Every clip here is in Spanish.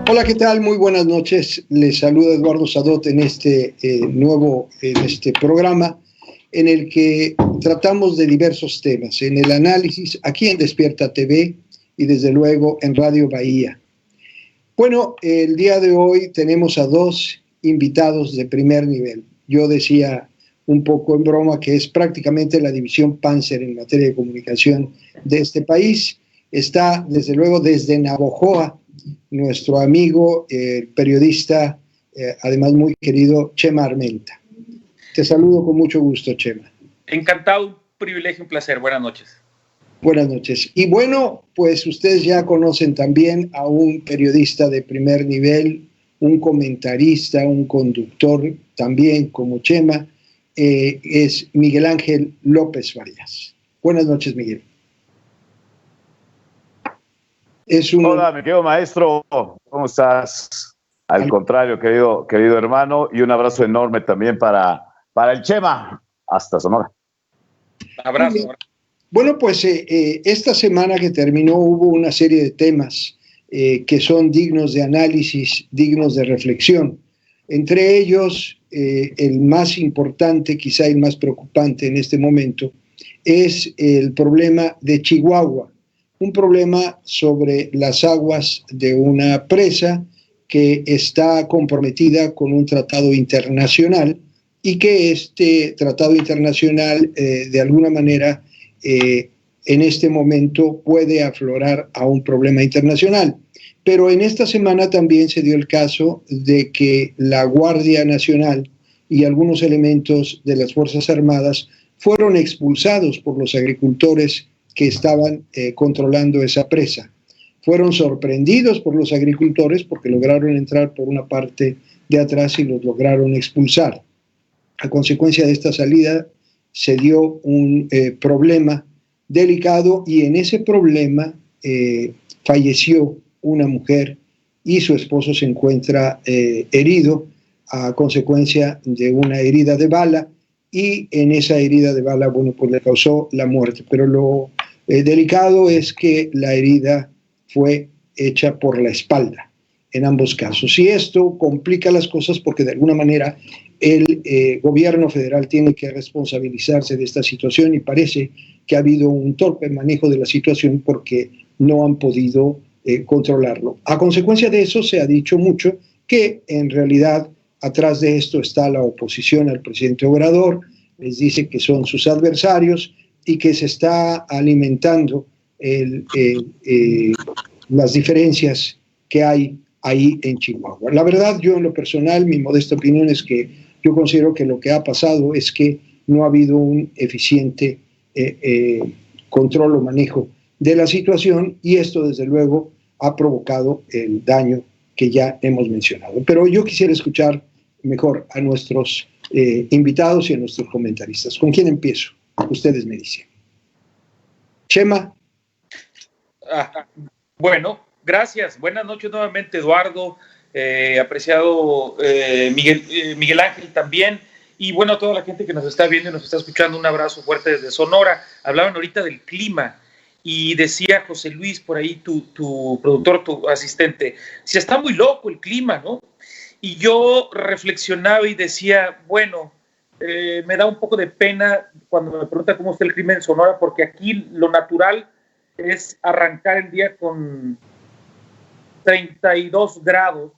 Hola, ¿qué tal? Muy buenas noches. Les saluda Eduardo Sadot en este programa en el que tratamos de diversos temas, en el análisis, aquí en Despierta TV y desde luego en Radio Bahía. Bueno, el día de hoy tenemos a dos invitados de primer nivel. Yo decía un poco en broma que es prácticamente la división Panzer en materia de comunicación de este país. Está desde luego desde Navojoa nuestro amigo, el periodista, además muy querido, Chema Armenta. Te saludo con mucho gusto, Chema. Encantado, un privilegio, un placer. Buenas noches. Buenas noches. Y bueno, pues ustedes ya conocen también a un periodista de primer nivel, un comentarista, un conductor también como Chema, es Miguel Ángel López Farías. Buenas noches, Miguel. Hola, mi querido maestro, ¿cómo estás? Al contrario, querido hermano, y un abrazo enorme también para el Chema, hasta Sonora. Abrazo. Bueno, pues esta semana que terminó hubo una serie de temas que son dignos de análisis, dignos de reflexión. Entre ellos, el más importante, quizá el más preocupante en este momento, es el problema de Chihuahua. Un problema sobre las aguas de una presa que está comprometida con un tratado internacional y que este tratado internacional de alguna manera en este momento puede aflorar a un problema internacional. Pero en esta semana también se dio el caso de que la Guardia Nacional y algunos elementos de las Fuerzas Armadas fueron expulsados por los agricultores que estaban controlando esa presa. Fueron sorprendidos por los agricultores porque lograron entrar por una parte de atrás y los lograron expulsar. A consecuencia de esta salida se dio un problema delicado y en ese problema falleció una mujer y su esposo se encuentra herido a consecuencia de una herida de bala y en esa herida de bala, bueno, pues le causó la muerte. Pero lo delicado es que la herida fue hecha por la espalda en ambos casos. Y esto complica las cosas porque de alguna manera el gobierno federal tiene que responsabilizarse de esta situación y parece que ha habido un torpe manejo de la situación porque no han podido controlarlo. A consecuencia de eso se ha dicho mucho que en realidad atrás de esto está la oposición al presidente Obrador, les dice que son sus adversarios y que se está alimentando las diferencias que hay ahí en Chihuahua. La verdad, yo en lo personal, mi modesta opinión es que yo considero que lo que ha pasado es que no ha habido un eficiente control o manejo de la situación y esto desde luego ha provocado el daño que ya hemos mencionado. Pero yo quisiera escuchar mejor a nuestros invitados y a nuestros comentaristas. ¿Con quién empiezo? Ustedes me dicen. Chema. Bueno, gracias. Buenas noches nuevamente, Eduardo, apreciado Miguel Ángel también. Y bueno, a toda la gente que nos está viendo y nos está escuchando, un abrazo fuerte desde Sonora. Hablaban ahorita del clima y decía José Luis, por ahí tu productor, tu asistente, si está muy loco el clima, ¿no? Y yo reflexionaba y decía, bueno, me da un poco de pena cuando me pregunta cómo está el clima en Sonora, porque aquí lo natural es arrancar el día con 32 grados.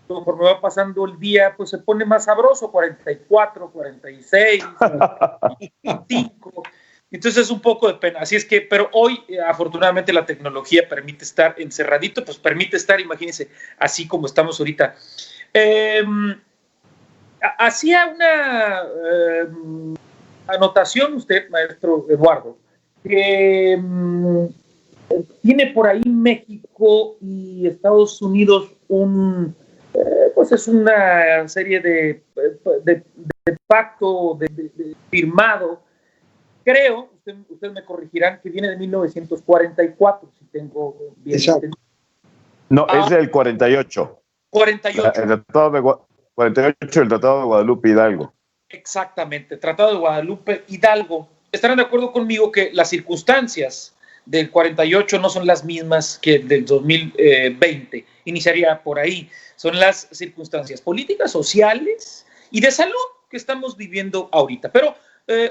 Conforme va pasando el día, pues se pone más sabroso, 44, 46, 45. Entonces es un poco de pena. Así es que, pero hoy, afortunadamente, la tecnología permite estar encerradito, pues permite estar, imagínense, así como estamos ahorita. Hacía una anotación usted, maestro Eduardo, que tiene por ahí México y Estados Unidos pues es una serie de pacto firmado. Creo, ustedes me corregirán, que viene de 1944, si tengo bien entendido. No, es del 48. 48. El tratado de 48, el Tratado de Guadalupe Hidalgo. Exactamente, Tratado de Guadalupe Hidalgo. Estarán de acuerdo conmigo que las circunstancias del 48 no son las mismas que del 2020. Iniciaría por ahí. Son las circunstancias políticas, sociales y de salud que estamos viviendo ahorita. Pero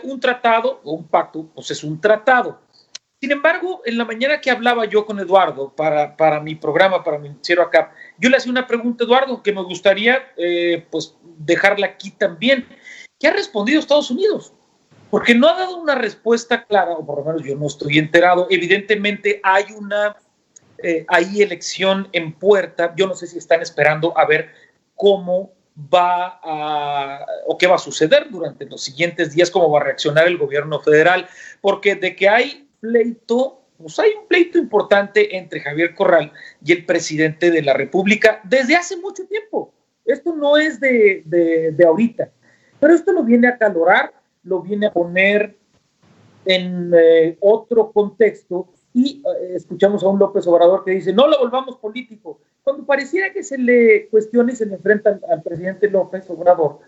un tratado o un pacto, pues es un tratado. Sin embargo, en la mañana que hablaba yo con Eduardo para mi programa, para mi noticiero acá, yo le hacía una pregunta a Eduardo que me gustaría pues dejarla aquí también. ¿Qué ha respondido Estados Unidos? Porque no ha dado una respuesta clara, o por lo menos yo no estoy enterado. Evidentemente hay una elección en puerta. Yo no sé si están esperando a ver cómo o qué va a suceder durante los siguientes días, cómo va a reaccionar el gobierno federal, porque de que hay pleito, pues hay un pleito importante entre Javier Corral y el presidente de la República desde hace mucho tiempo. Esto no es de ahorita, pero esto lo viene a acalorar, lo viene a poner en otro contexto y escuchamos a un López Obrador que dice, no lo volvamos político. Cuando pareciera que se le cuestiona y se le enfrenta al presidente López Obrador,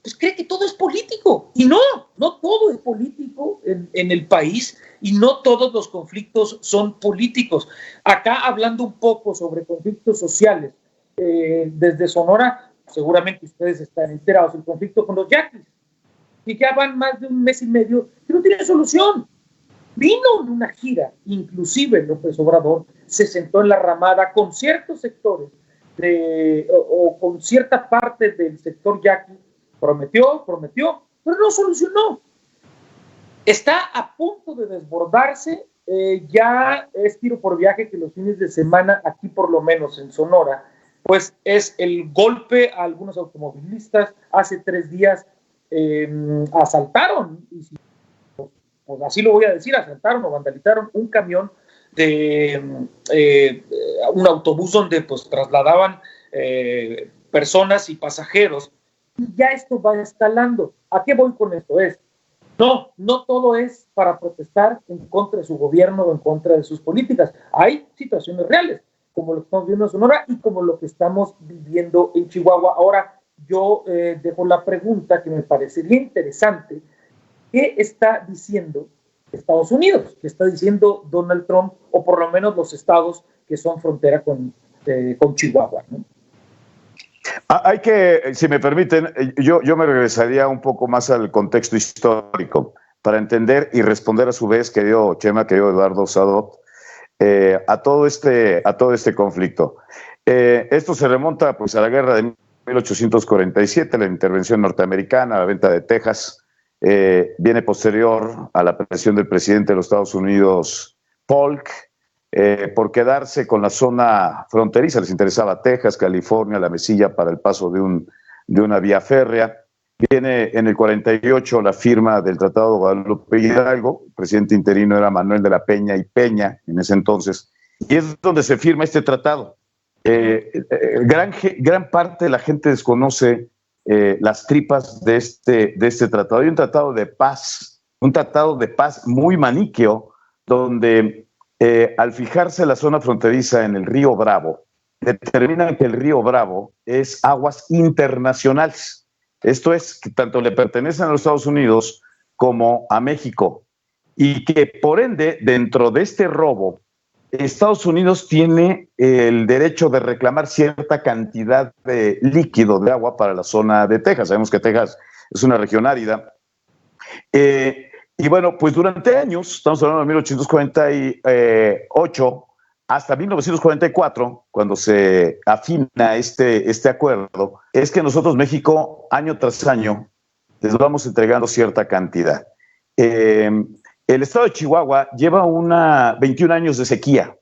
pues cree que todo es político. Y no todo es político en el país y no todos los conflictos son políticos. Acá hablando un poco sobre conflictos sociales, desde Sonora, seguramente ustedes están enterados, el conflicto con los yaquis, y ya van más de un mes y medio que no tienen solución. Vino en una gira, inclusive López Obrador se sentó en la ramada con ciertos sectores o con cierta parte del sector yaqui, prometió, pero no solucionó. Está a punto de desbordarse, ya es tiro por viaje que los fines de semana, aquí por lo menos en Sonora, pues es el golpe a algunos automovilistas. Hace 3 días asaltaron, y pues así lo voy a decir, asaltaron o vandalizaron un camión de un autobús donde pues trasladaban personas y pasajeros, y ya esto va escalando. ¿A qué voy con esto? No todo es para protestar en contra de su gobierno o en contra de sus políticas. Hay situaciones reales, como lo que estamos viendo en Sonora y como lo que estamos viviendo en Chihuahua. Ahora, yo dejo la pregunta que me parecería interesante. ¿Qué está diciendo Estados Unidos? ¿Qué está diciendo Donald Trump? O por lo menos los estados que son frontera con Chihuahua, ¿no? Hay que, si me permiten, yo me regresaría un poco más al contexto histórico para entender y responder a su vez, querido Chema, querido Eduardo Sadot, a todo este conflicto. Esto se remonta pues a la guerra de 1847, la intervención norteamericana, la venta de Texas. Viene posterior a la presión del presidente de los Estados Unidos, Polk, por quedarse con la zona fronteriza. Les interesaba Texas, California, la Mesilla para el paso de una vía férrea. Viene en el 48 la firma del Tratado de Guadalupe Hidalgo. El presidente interino era Manuel de la Peña y Peña en ese entonces, y es donde se firma este tratado. Gran parte de la gente desconoce las tripas de este tratado. Hay un tratado de paz muy maniqueo, donde al fijarse la zona fronteriza en el río Bravo, determinan que el río Bravo es aguas internacionales. Esto es, que tanto le pertenecen a los Estados Unidos como a México, y que por ende, dentro de este robo, Estados Unidos tiene el derecho de reclamar cierta cantidad de líquido de agua para la zona de Texas. Sabemos que Texas es una región árida. Y bueno, pues durante años, estamos hablando de 1848 hasta 1944, cuando se afina este acuerdo, es que nosotros, México, año tras año, les vamos entregando cierta cantidad. El estado de Chihuahua lleva 21 años de sequía,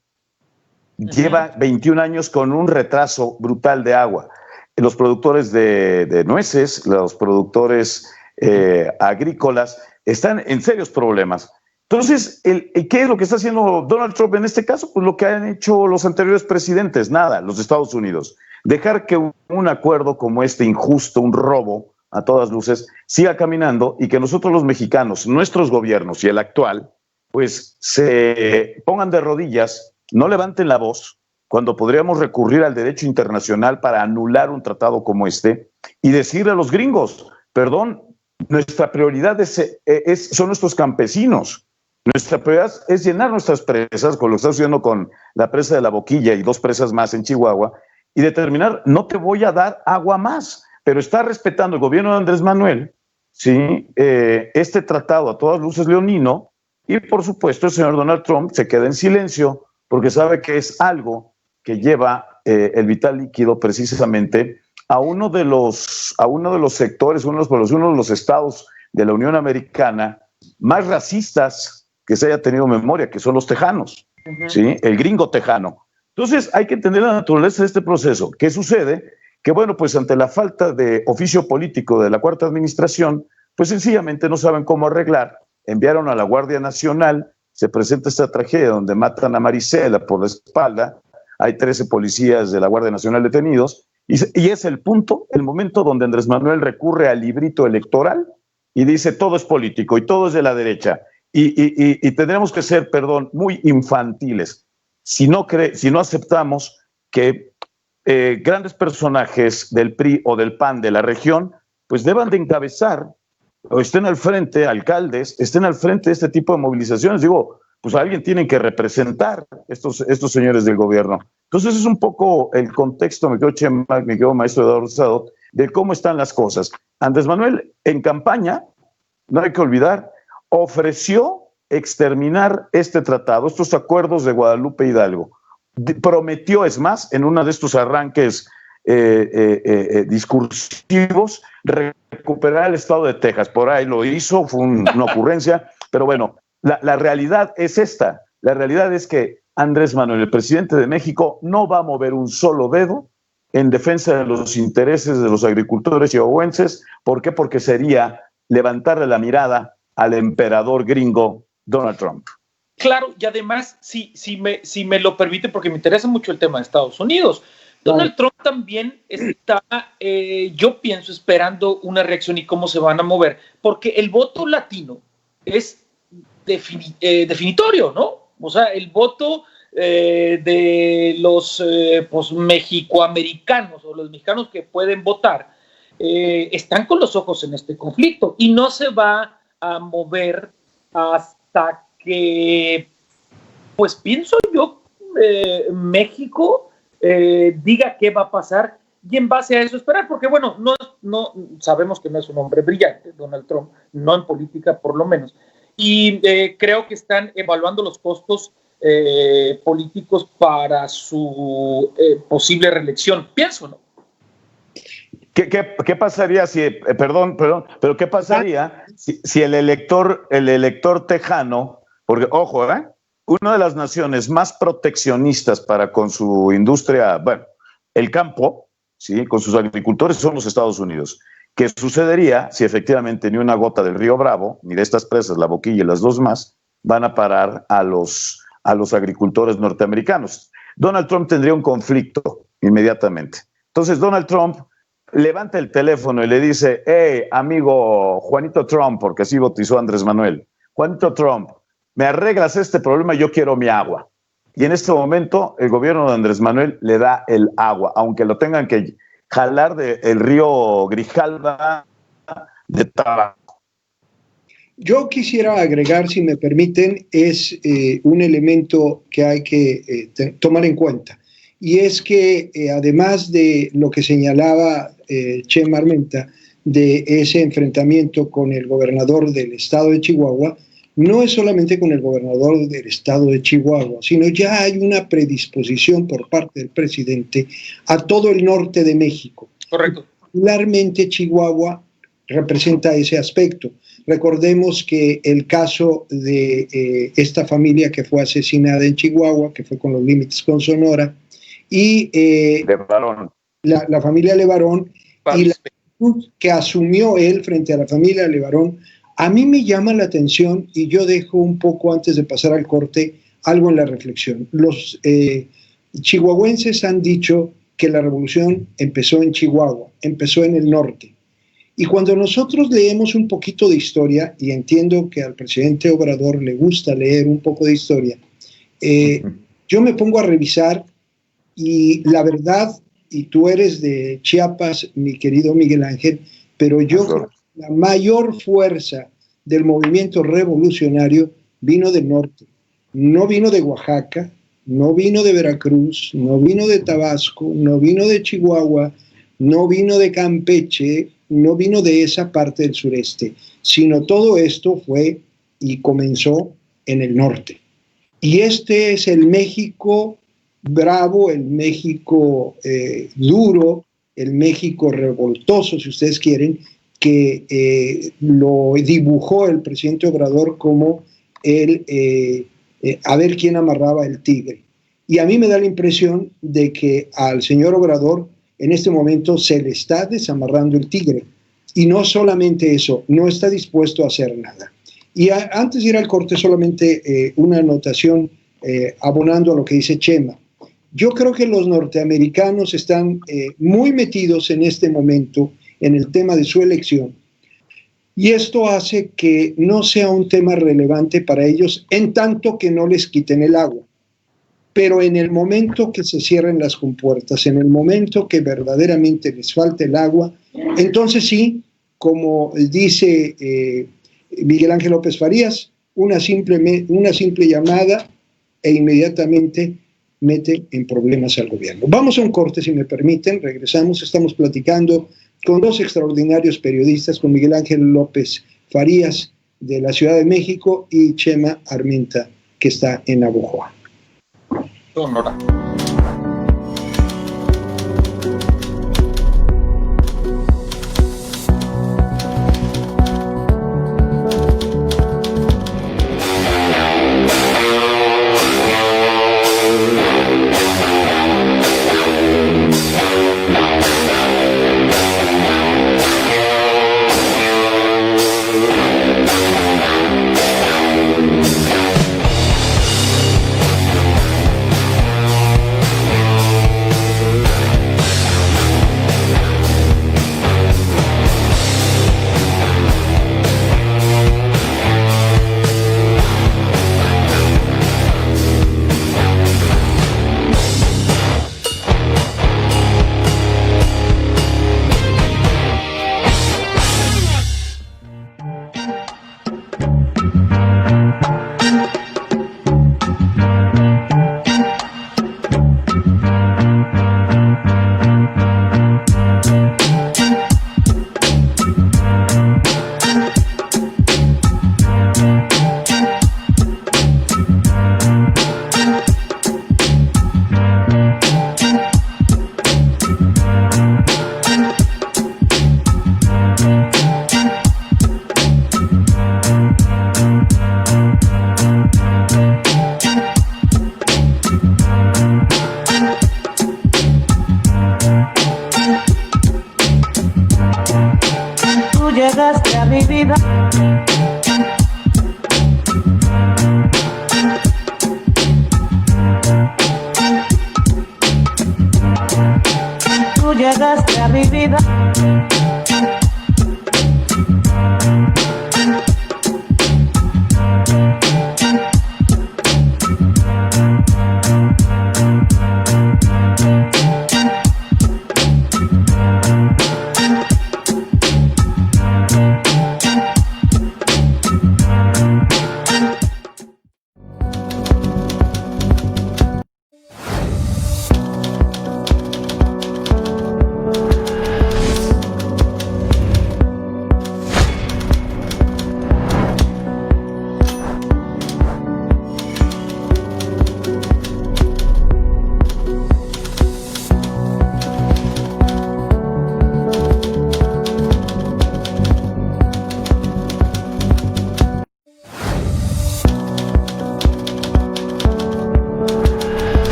lleva 21 años con un retraso brutal de agua. Los productores de nueces, los productores agrícolas, están en serios problemas. Entonces, ¿qué es lo que está haciendo Donald Trump en este caso? Pues lo que han hecho los anteriores presidentes, nada, los Estados Unidos. Dejar que un acuerdo como este, injusto, un robo a todas luces, siga caminando, y que nosotros los mexicanos, nuestros gobiernos y el actual, pues se pongan de rodillas, no levanten la voz, cuando podríamos recurrir al derecho internacional para anular un tratado como este y decirle a los gringos, perdón, nuestra prioridad son nuestros campesinos. Nuestra prioridad es llenar nuestras presas, con lo que está sucediendo con la presa de La Boquilla y 2 presas más en Chihuahua, y determinar, no te voy a dar agua más, pero está respetando el gobierno de Andrés Manuel, ¿sí? Este tratado a todas luces leonino, y por supuesto el señor Donald Trump se queda en silencio porque sabe que es algo que lleva el vital líquido precisamente a uno de los sectores, uno de los estados de la Unión Americana más racistas que se haya tenido memoria, que son los tejanos, ¿sí? El gringo tejano. Entonces hay que entender la naturaleza de este proceso. ¿Qué sucede? Que bueno, pues ante la falta de oficio político de la Cuarta Administración, pues sencillamente no saben cómo arreglar. Enviaron a la Guardia Nacional, se presenta esta tragedia donde matan a Marisela por la espalda, hay 13 policías de la Guardia Nacional detenidos, y es el momento donde Andrés Manuel recurre al librito electoral y dice todo es político y todo es de la derecha. Y tendremos que ser, muy infantiles si no aceptamos que grandes personajes del PRI o del PAN de la región pues deban de encabezar o estén al frente, alcaldes, estén al frente de este tipo de movilizaciones. Digo, pues alguien tiene que representar estos señores del gobierno. Entonces es un poco el contexto, me quedo maestro Eduardo Rosado, de cómo están las cosas. Andrés Manuel en campaña, no hay que olvidar, ofreció exterminar este tratado, estos acuerdos de Guadalupe Hidalgo. Prometió, es más, en uno de estos arranques discursivos, recuperar el estado de Texas. Por ahí lo hizo, fue una ocurrencia, pero bueno, la realidad es esta. La realidad es que Andrés Manuel, el presidente de México, no va a mover un solo dedo en defensa de los intereses de los agricultores chihuahuenses. ¿Por qué? Porque sería levantarle la mirada al emperador gringo Donald Trump. Claro, y además, si me lo permite, porque me interesa mucho el tema de Estados Unidos, Donald Trump también está, yo pienso, esperando una reacción y cómo se van a mover, porque el voto latino es definitorio, ¿no? O sea, el voto de los mexicoamericanos o los mexicanos que pueden votar están con los ojos en este conflicto y no se va a mover hasta que, pues pienso yo, México diga qué va a pasar y en base a eso esperar, porque bueno, no sabemos que no es un hombre brillante, Donald Trump, no en política por lo menos, y creo que están evaluando los costos políticos para su posible reelección, pienso, ¿no? ¿Qué pasaría si, pero qué pasaría si el elector tejano, porque ojo, una de las naciones más proteccionistas con su industria, bueno, el campo, ¿sí? Con sus agricultores son los Estados Unidos. ¿Qué sucedería si efectivamente ni una gota del río Bravo, ni de estas presas, La Boquilla y las 2 más, van a parar a los agricultores norteamericanos? Donald Trump tendría un conflicto inmediatamente. Entonces Donald Trump levanta el teléfono y le dice, hey, amigo Juanito Trump, porque así bautizó a Andrés Manuel, Juanito Trump, me arreglas este problema, yo quiero mi agua. Y en este momento el gobierno de Andrés Manuel le da el agua, aunque lo tengan que jalar del río Grijalva de Tabasco. Yo quisiera agregar, si me permiten, es un elemento que hay que tomar en cuenta. Y es que además de lo que señalaba Chema Armenta, de ese enfrentamiento con el gobernador del estado de Chihuahua, no es solamente con el gobernador del estado de Chihuahua, sino ya hay una predisposición por parte del presidente a todo el norte de México. Correcto. Particularmente Chihuahua representa ese aspecto. Recordemos que el caso de esta familia que fue asesinada en Chihuahua, que fue con los límites con Sonora, y la familia Levarón, y la actitud que asumió él frente a la familia Levarón, a mí me llama la atención, y yo dejo un poco antes de pasar al corte algo en la reflexión. Los chihuahuenses han dicho que la revolución empezó en Chihuahua, empezó en el norte. Y cuando nosotros leemos un poquito de historia, y entiendo que al presidente Obrador le gusta leer un poco de historia, yo me pongo a revisar y la verdad, y tú eres de Chiapas, mi querido Miguel Ángel, pero yo creo que la mayor fuerza del movimiento revolucionario vino del norte, no vino de Oaxaca, no vino de Veracruz, no vino de Tabasco, no vino de Chihuahua, no vino de Campeche, no vino de esa parte del sureste, sino todo esto fue y comenzó en el norte. Y este es el México bravo, el México duro, el México revoltoso, si ustedes quieren, que lo dibujó el presidente Obrador como a ver quién amarraba el tigre. Y a mí me da la impresión de que al señor Obrador en este momento se le está desamarrando el tigre. Y no solamente eso, no está dispuesto a hacer nada. Y antes de ir al corte, solamente una anotación abonando a lo que dice Chema. Yo creo que los norteamericanos están muy metidos en este momento en el tema de su elección, y esto hace que no sea un tema relevante para ellos en tanto que no les quiten el agua. Pero en el momento que se cierren las compuertas, en el momento que verdaderamente les falte el agua, entonces sí, como dice Miguel Ángel López Farías, una simple llamada e inmediatamente mete en problemas al gobierno. Vamos a un corte, si me permiten, regresamos, estamos platicando con dos extraordinarios periodistas, con Miguel Ángel López Farías de la Ciudad de México y Chema Armenta, que está en Navojoa. Sonora. llegaste a mi vida. Tú llegaste a mi vida.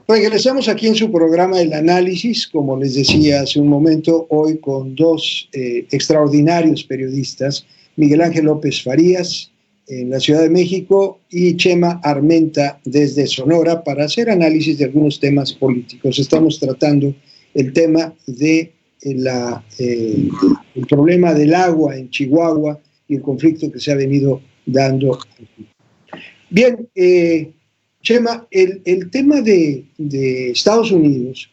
Regresamos aquí en su programa El Análisis, como les decía hace un momento, hoy con dos extraordinarios periodistas, Miguel Ángel López Farías en la Ciudad de México y Chema Armenta desde Sonora para hacer análisis de algunos temas políticos. Estamos tratando el tema de el problema del agua en Chihuahua y el conflicto que se ha venido dando. Bien, Chema, el tema de Estados Unidos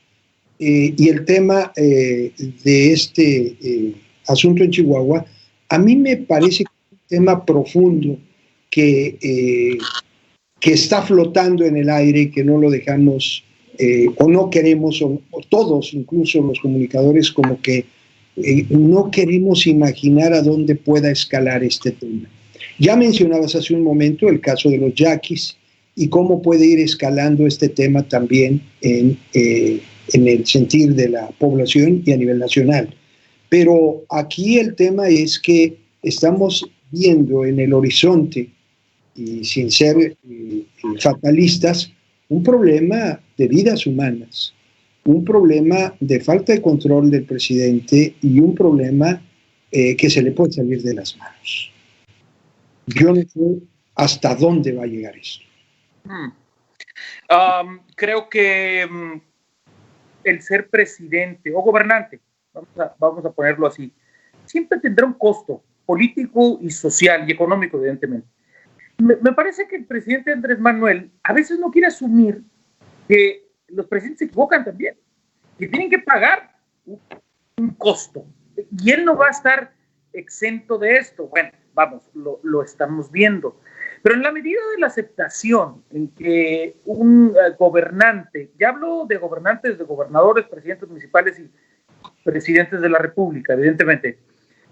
y el tema de este asunto en Chihuahua, a mí me parece que es un tema profundo que está flotando en el aire, que no lo dejamos o no queremos, o todos, incluso los comunicadores, como que no queremos imaginar a dónde pueda escalar este tema. Ya mencionabas hace un momento el caso de los yaquis y cómo puede ir escalando este tema también en el sentir de la población y a nivel nacional. Pero aquí el tema es que estamos viendo en el horizonte, y sin ser fatalistas, un problema de vidas humanas, un problema de falta de control del presidente y un problema que se le puede salir de las manos. Yo no sé hasta dónde va a llegar esto. Creo que el ser presidente o gobernante, vamos a ponerlo así, siempre tendrá un costo político y social y económico, evidentemente. Me parece que el presidente Andrés Manuel a veces no quiere asumir que los presidentes se equivocan también, que tienen que pagar un costo, y él no va a estar exento de esto. Bueno, vamos, lo estamos viendo. Pero en la medida de la aceptación en que un gobernante, ya hablo de gobernantes, de gobernadores, presidentes municipales y presidentes de la República, evidentemente,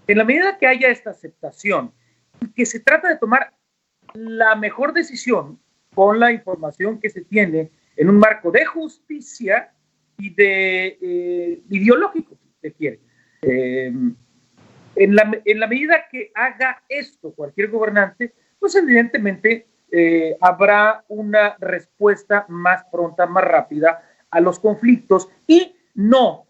en la medida que haya esta aceptación y que se trata de tomar la mejor decisión con la información que se tiene en un marco de justicia y de ideológico, si se quiere. En la medida que haga esto cualquier gobernante, pues evidentemente habrá una respuesta más pronta, más rápida a los conflictos y no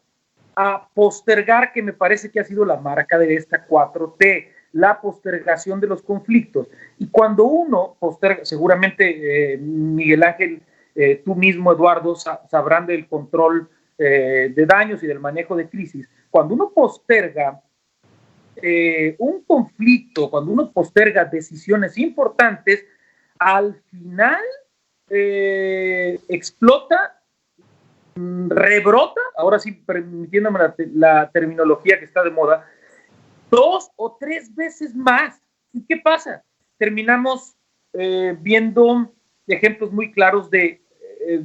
a postergar, que me parece que ha sido la marca de esta 4T, la postergación de los conflictos. Y cuando uno posterga, seguramente Miguel Ángel, tú mismo, Eduardo, sabrán del control de daños y del manejo de crisis. Cuando uno posterga un conflicto, cuando uno posterga decisiones importantes, al final explota, rebrota, ahora sí, permitiéndome la terminología que está de moda, 2 o 3 veces más. ¿Y qué pasa? Terminamos viendo ejemplos muy claros de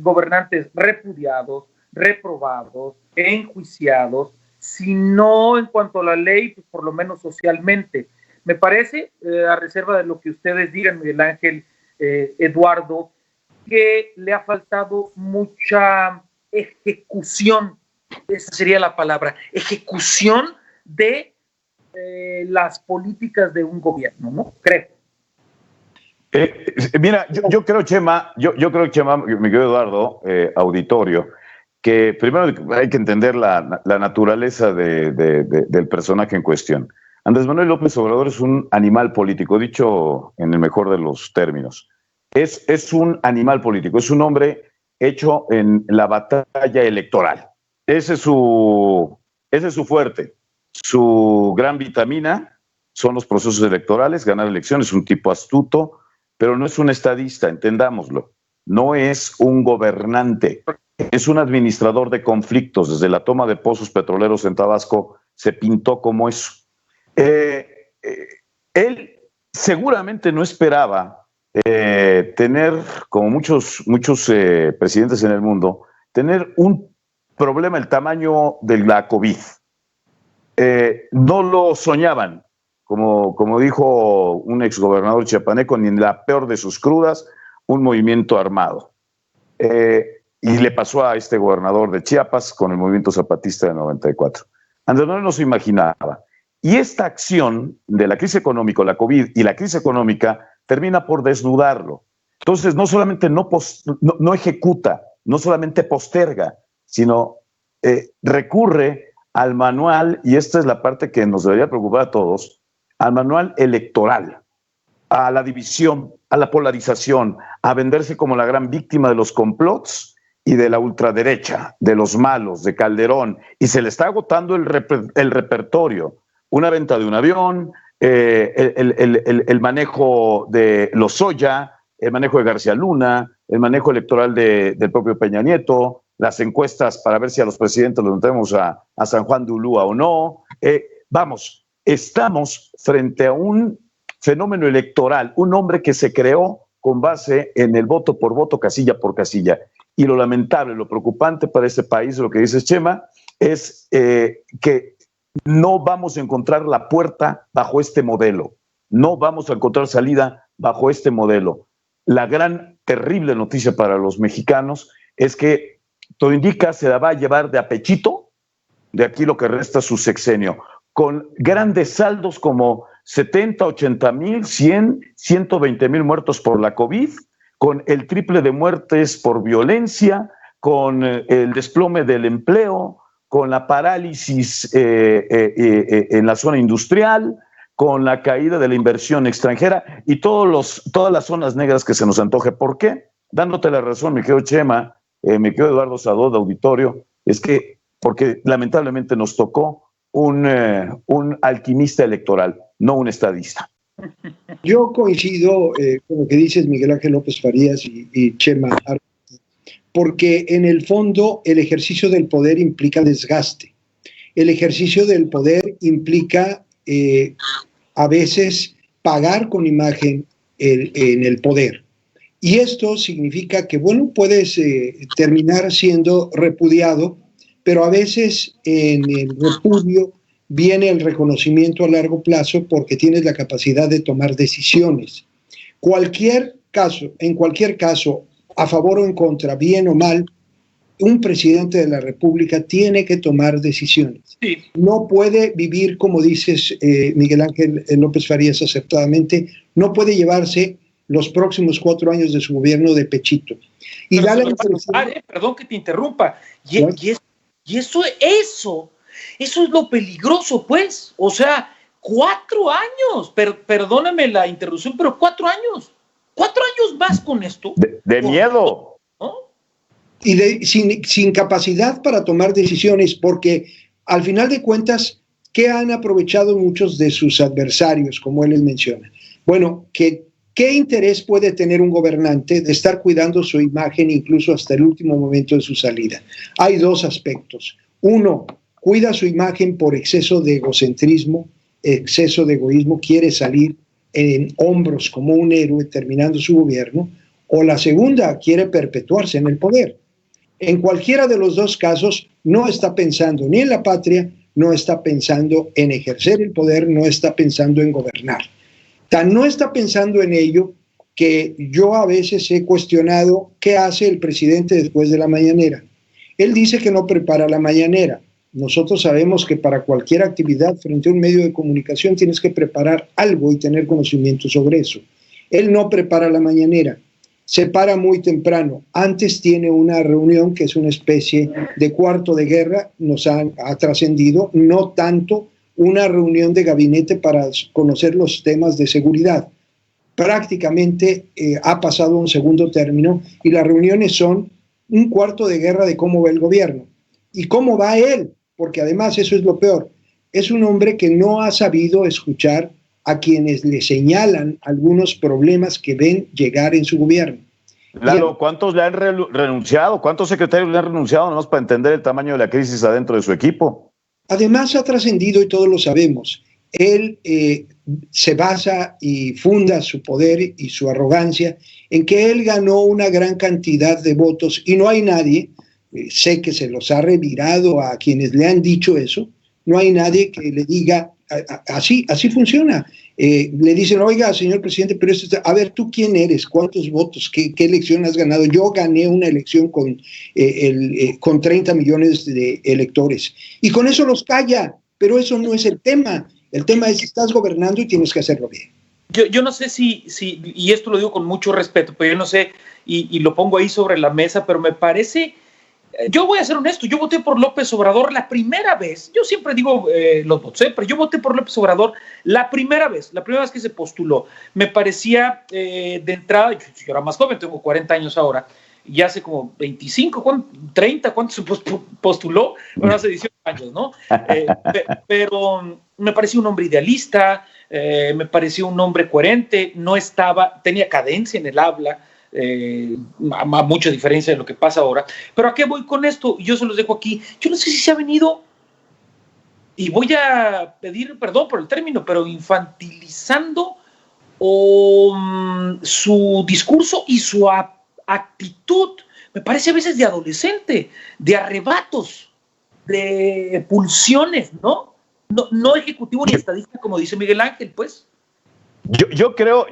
gobernantes repudiados, reprobados, enjuiciados, si no en cuanto a la ley, pues por lo menos socialmente. Me parece, a reserva de lo que ustedes digan, Miguel Ángel, Eduardo, que le ha faltado mucha ejecución, esa sería la palabra, ejecución de las políticas de un gobierno, ¿no? Creo. Mira, yo creo, Chema, mi querido Eduardo, auditorio, que primero hay que entender la naturaleza del personaje en cuestión. Andrés Manuel López Obrador es un animal político, dicho en el mejor de los términos. Es un animal político, es un hombre hecho en la batalla electoral. Ese es su fuerte. Su gran vitamina son los procesos electorales, ganar elecciones, es un tipo astuto, pero no es un estadista, entendámoslo. No es un gobernante, es un administrador de conflictos. Desde la toma de pozos petroleros en Tabasco se pintó como eso. Él seguramente no esperaba tener, como muchos presidentes en el mundo, tener un problema del tamaño de la COVID. No lo soñaban, como dijo un exgobernador chiapaneco, ni en la peor de sus crudas, un movimiento armado. Y le pasó a este gobernador de Chiapas con el movimiento zapatista de 94. Andrés Manuel no se imaginaba. Y esta acción de la crisis económica, la COVID y la crisis económica, termina por desnudarlo. Entonces, no solamente no ejecuta, no solamente posterga, sino recurre al manual, y esta es la parte que nos debería preocupar a todos, al manual electoral, a la división, a la polarización, a venderse como la gran víctima de los complots y de la ultraderecha, de los malos, de Calderón, y se le está agotando el repertorio. Una venta de un avión, el manejo de Lozoya, el manejo de García Luna, el manejo electoral del propio Peña Nieto, las encuestas para ver si a los presidentes los metemos a San Juan de Ulúa o no. Vamos, estamos frente a un fenómeno electoral, un hombre que se creó con base en el voto por voto, casilla por casilla. Y lo lamentable, lo preocupante para este país, lo que dice Chema, es que no vamos a encontrar la puerta bajo este modelo. No vamos a encontrar salida bajo este modelo. La gran, terrible noticia para los mexicanos es que todo indica se la va a llevar de a pechito de aquí lo que resta su sexenio, con grandes saldos como 70, 80 mil, 100, 120 mil muertos por la COVID, con el triple de muertes por violencia, con el desplome del empleo, con la parálisis en la zona industrial, con la caída de la inversión extranjera y todas las zonas negras que se nos antoje. ¿Por qué? Dándote la razón, mi querido Chema, mi querido Eduardo Sadó de Auditorio, es que porque lamentablemente nos tocó un alquimista electoral, no un estadista. Yo coincido con lo que dices Miguel Ángel López Farías y Chema, porque en el fondo el ejercicio del poder implica desgaste. El ejercicio del poder implica a veces pagar con imagen en el poder. Y esto significa que, bueno, puedes terminar siendo repudiado, pero a veces en el repudio viene el reconocimiento a largo plazo porque tienes la capacidad de tomar decisiones. En cualquier caso, a favor o en contra, bien o mal, un presidente de la República tiene que tomar decisiones. Sí. No puede vivir, como dices, Miguel Ángel López Farías acertadamente, no puede llevarse los próximos 4 años de su gobierno de pechito. Y da la impresión... Perdón que te interrumpa. Y eso es lo peligroso, pues. O sea, 4 años. Perdóname la interrupción, pero 4 años. 4 años más con esto. De miedo. ¿No? Y sin capacidad para tomar decisiones, porque al final de cuentas, ¿qué han aprovechado muchos de sus adversarios, como él les menciona? Bueno, ¿qué interés puede tener un gobernante de estar cuidando su imagen incluso hasta el último momento de su salida? Hay 2 aspectos. Uno, cuida su imagen por exceso de egocentrismo, exceso de egoísmo, quiere salir en hombros como un héroe terminando su gobierno, o la segunda, quiere perpetuarse en el poder. En cualquiera de los 2 casos, no está pensando ni en la patria, no está pensando en ejercer el poder, no está pensando en gobernar. Tan no está pensando en ello que yo a veces he cuestionado qué hace el presidente después de la mañanera. Él dice que no prepara la mañanera. Nosotros sabemos que para cualquier actividad frente a un medio de comunicación tienes que preparar algo y tener conocimiento sobre eso. Él no prepara la mañanera, se para muy temprano. Antes tiene una reunión que es una especie de cuarto de guerra, nos ha trascendido, no tanto una reunión de gabinete para conocer los temas de seguridad. Prácticamente ha pasado a un segundo término y las reuniones son un cuarto de guerra de cómo va el gobierno y cómo va él, porque además eso es lo peor. Es un hombre que no ha sabido escuchar a quienes le señalan algunos problemas que ven llegar en su gobierno. Lalo, ¿cuántos le han renunciado? ¿Cuántos secretarios le han renunciado nomás para entender el tamaño de la crisis adentro de su equipo? Además ha trascendido, y todos lo sabemos, él se basa y funda su poder y su arrogancia en que él ganó una gran cantidad de votos y no hay nadie, sé que se los ha revirado a quienes le han dicho eso, no hay nadie que le diga, así funciona. Le dicen, oiga, señor presidente, pero a ver, ¿tú quién eres? ¿Cuántos votos? ¿Qué elección has ganado? Yo gané una elección con 30 millones de electores. Y con eso los calla, pero eso no es el tema. El tema es que estás gobernando y tienes que hacerlo bien. Yo no sé si, y esto lo digo con mucho respeto, pero yo no sé, y lo pongo ahí sobre la mesa, pero me parece... Yo voy a ser honesto, yo voté por López Obrador la primera vez, yo siempre digo los votos, pero yo voté por López Obrador la primera vez que se postuló. Me parecía de entrada, yo era más joven, tengo 40 años ahora, y hace como 25, 30, ¿cuánto se postuló? Bueno, hace 18 años, ¿no? Pero me pareció un hombre idealista, me pareció un hombre coherente, tenía cadencia en el habla, a mucha diferencia de lo que pasa ahora. Pero ¿a qué voy con esto? Yo se los dejo aquí. Yo no sé si se ha venido, y voy a pedir perdón por el término, pero infantilizando su discurso y su actitud. Me parece a veces de adolescente, de arrebatos, de pulsiones, ¿no? No ejecutivo ni estadista, como dice Miguel Ángel, pues. Yo creo,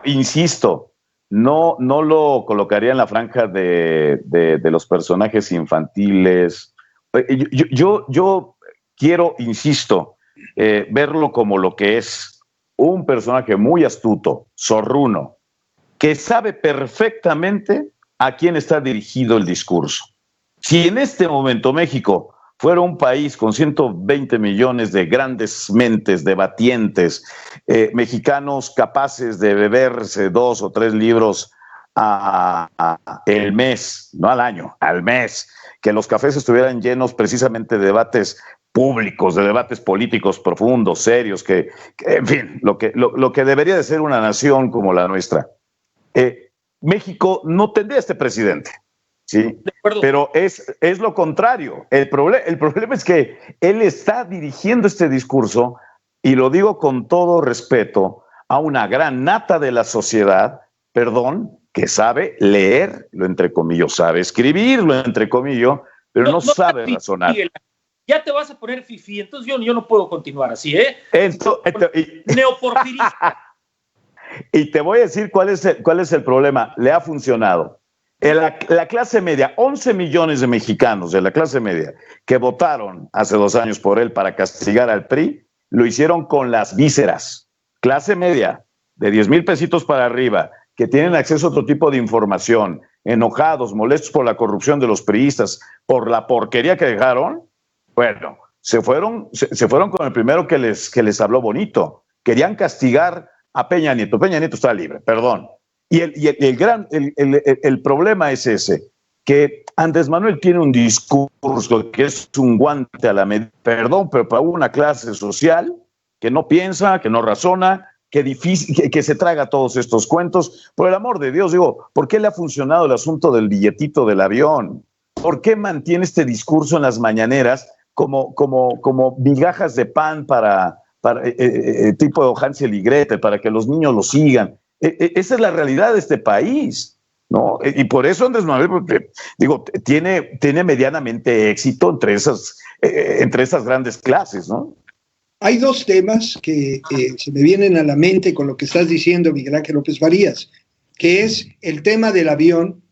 insisto, no lo colocaría en la franja de los personajes infantiles. Yo quiero, insisto, verlo como lo que es un personaje muy astuto, zorruno, que sabe perfectamente a quién está dirigido el discurso. Si en este momento México fuera un país con 120 millones de grandes mentes debatientes, mexicanos capaces de beberse 2 o 3 libros el mes, no al año, al mes, que los cafés estuvieran llenos precisamente de debates públicos, de debates políticos profundos, serios, que en fin, lo que debería de ser una nación como la nuestra. México no tendría este presidente. Sí, pero es lo contrario. El problema es que él está dirigiendo este discurso, y lo digo con todo respeto, a una gran nata de la sociedad, que sabe leer, lo entrecomillo, sabe escribir, lo entrecomillo, pero no sabe razonar. Ya te vas a poner fifí, entonces yo no puedo continuar así, ¿eh? Neoporfirista. Y te voy a decir cuál es el problema. Le ha funcionado. La clase media, 11 millones de mexicanos de la clase media que votaron hace 2 años por él para castigar al PRI, lo hicieron con las vísceras. Clase media, de 10,000 pesitos para arriba, que tienen acceso a otro tipo de información, enojados, molestos por la corrupción de los priistas, por la porquería que dejaron, bueno, se fueron con el primero que les habló bonito. Querían castigar a Peña Nieto. Peña Nieto está libre, perdón. Y el problema es ese, que Andrés Manuel tiene un discurso que es un guante a la medida, pero para una clase social que no piensa, que no razona, que se traga todos estos cuentos. Por el amor de Dios, digo, ¿por qué le ha funcionado el asunto del billetito del avión? ¿Por qué mantiene este discurso en las mañaneras como migajas de pan para tipo de Hansel y Gretel, para que los niños lo sigan? Esa es la realidad de este país, ¿no? Y por eso Andrés Manuel, digo, tiene medianamente éxito entre esas grandes clases, ¿no? Hay 2 temas que se me vienen a la mente con lo que estás diciendo, Miguel Ángel López Farías, que es el tema del avión